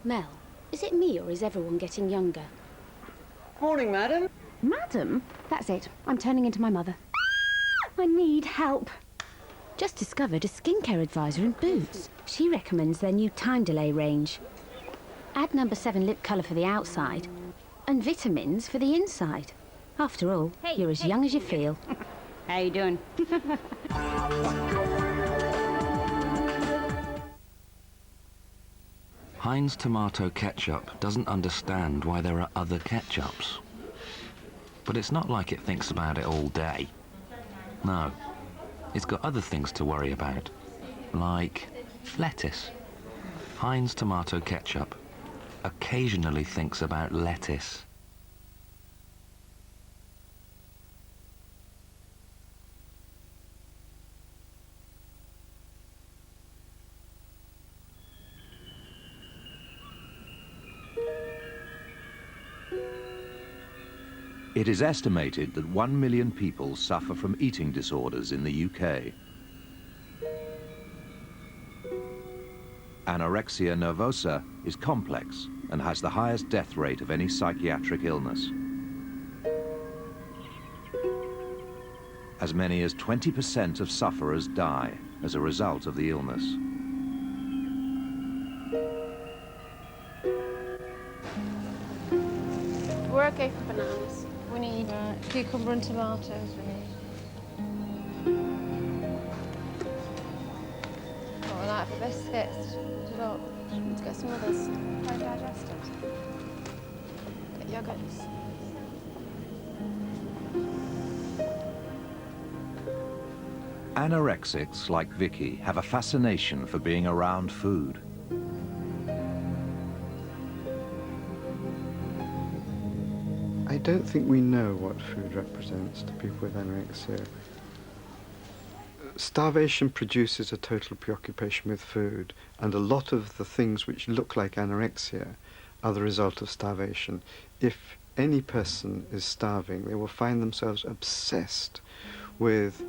Mel, is it me or is everyone getting younger? Morning, madam. Madam? That's it. I'm turning into my mother. I need help. Just discovered a skincare advisor in Boots. She recommends their new time delay range. Add number 7 lip colour for the outside and vitamins for the inside. After all, you're as young as you feel. How you doing? Heinz tomato ketchup doesn't understand why there are other ketchups. But it's not like it thinks about it all day. No, it's got other things to worry about, like lettuce. Heinz tomato ketchup occasionally thinks about lettuce. It is estimated that 1 million people suffer from eating disorders in the UK. Anorexia nervosa is complex and has the highest death rate of any psychiatric illness. As many as 20% of sufferers die as a result of the illness. We're okay for bananas. We need cucumber and tomatoes. What we like for biscuits. Look, let's get some others. Try digestives. Get yogurts. Anorexics like Vicky have a fascination for being around food. I don't think we know what food represents to people with anorexia. Starvation produces a total preoccupation with food, and a lot of the things which look like anorexia are the result of starvation. If any person is starving, they will find themselves obsessed with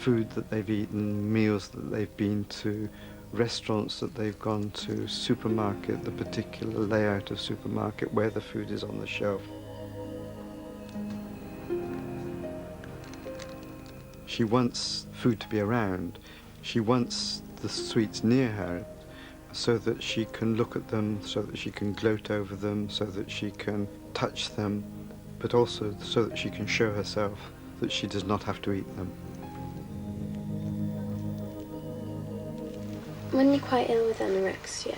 food that they've eaten, meals that they've been to, restaurants that they've gone to, supermarket, the particular layout of supermarket, where the food is on the shelf. She wants food to be around. She wants the sweets near her so that she can look at them, so that she can gloat over them, so that she can touch them, but also so that she can show herself that she does not have to eat them. When you're quite ill with anorexia,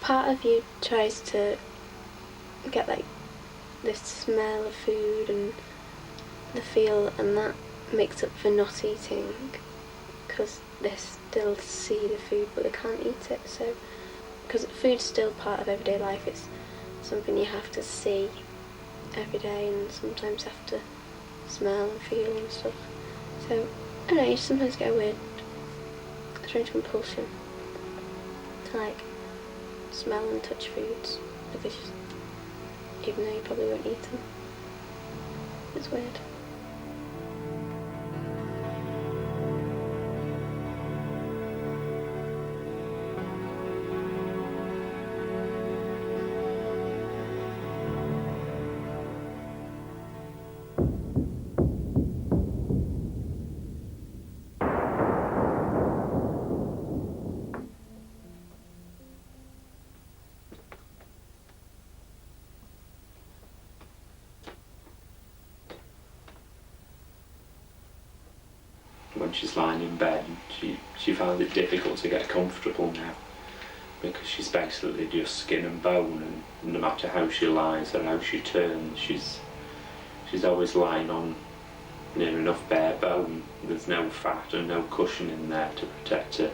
part of you tries to get like the smell of food and the feel, and that makes up for not eating because they still see the food but they can't eat it. So, because food's still part of everyday life, it's something you have to see every day and sometimes have to smell and feel and stuff. So, I don't know, you sometimes get a weird strange compulsion to like smell and touch foods because even though you probably won't eat them. It's weird. When she's lying in bed, she finds it difficult to get comfortable now because she's basically just skin and bone, and no matter how she lies or how she turns, she's always lying on near enough bare bone. There's no fat and no cushion in there to protect her.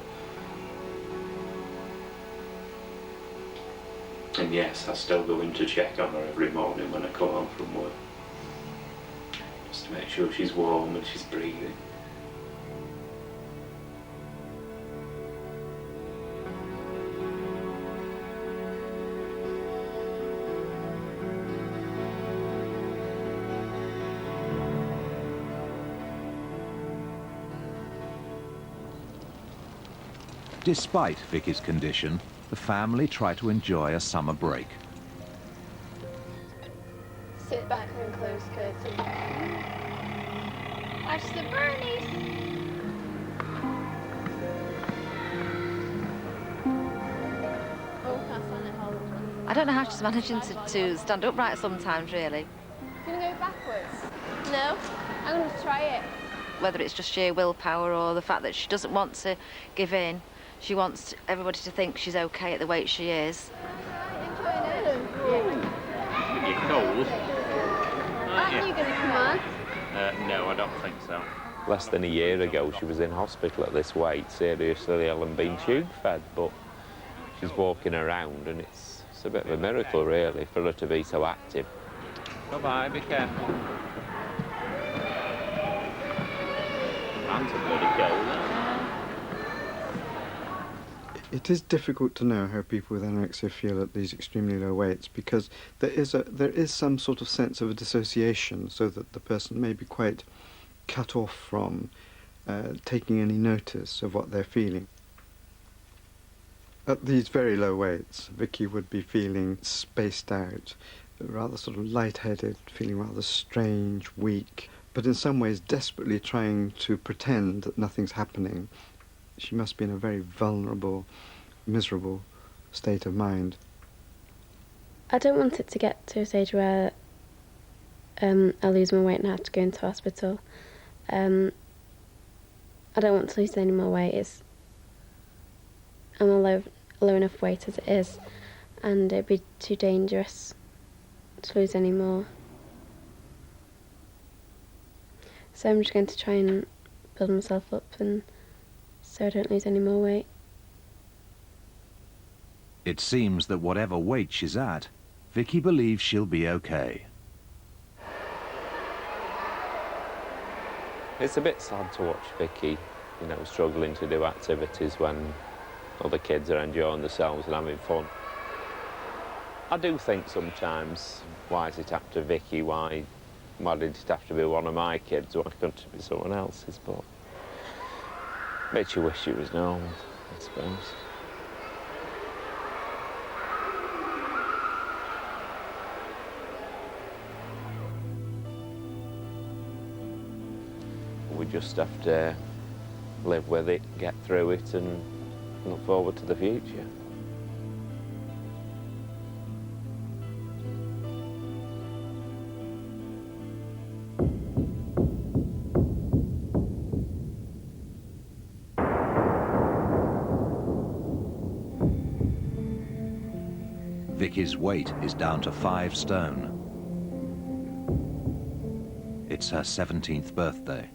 And yes, I still go in to check on her every morning when I come home from work, just to make sure she's warm and she's breathing. Despite Vicky's condition, the family try to enjoy a summer break. Sit back and close curtain. Watch the birdies. I don't know how she's managing to stand upright sometimes, really. You gonna go backwards? No, I'm gonna try it. Whether it's just sheer willpower or the fact that she doesn't want to give in. She wants everybody to think she's okay at the weight she is. You're cold. Aren't you gonna come on? No, I don't think so. Less than a year ago, she was in hospital at this weight, seriously ill and being tube fed, but she's walking around, and it's a bit of a miracle, really, for her to be so active. Bye-bye, be careful. Man's a bloody cold. It is difficult to know how people with anorexia feel at these extremely low weights because there is some sort of sense of a dissociation, so that the person may be quite cut off from taking any notice of what they're feeling. At these very low weights, Vicky would be feeling spaced out, rather sort of lightheaded, feeling rather strange, weak, but in some ways desperately trying to pretend that nothing's happening. She must be in a very vulnerable, miserable state of mind. I don't want it to get to a stage where I lose my weight and have to go into hospital. I don't want to lose any more weight. I'm a low enough weight as it is, and it'd be too dangerous to lose any more. So I'm just going to try and build myself up, and so I don't lose any more weight. It seems that whatever weight she's at, Vicky believes she'll be okay. It's a bit sad to watch Vicky, you know, struggling to do activities when other kids are enjoying themselves and having fun. I do think sometimes, why is it up to Vicky? Why did it have to be one of my kids? Why couldn't it be someone else's? But makes you wish it was normal, I suppose. We just have to live with it, get through it, and look forward to the future. Vicky's weight is down to 5 stone. It's her 17th birthday.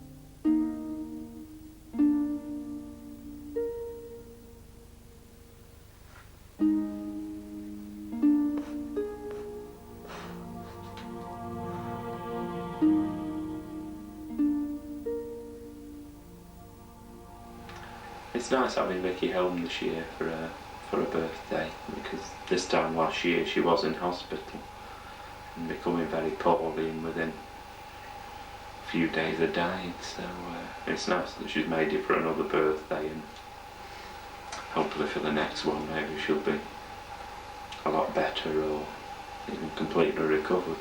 It's nice having Vicky home this year for her birthday, because this time last year she was in hospital and becoming very poorly, and within a few days had died, so it's nice that she's made it for another birthday, and hopefully for the next one maybe she'll be a lot better or even completely recovered.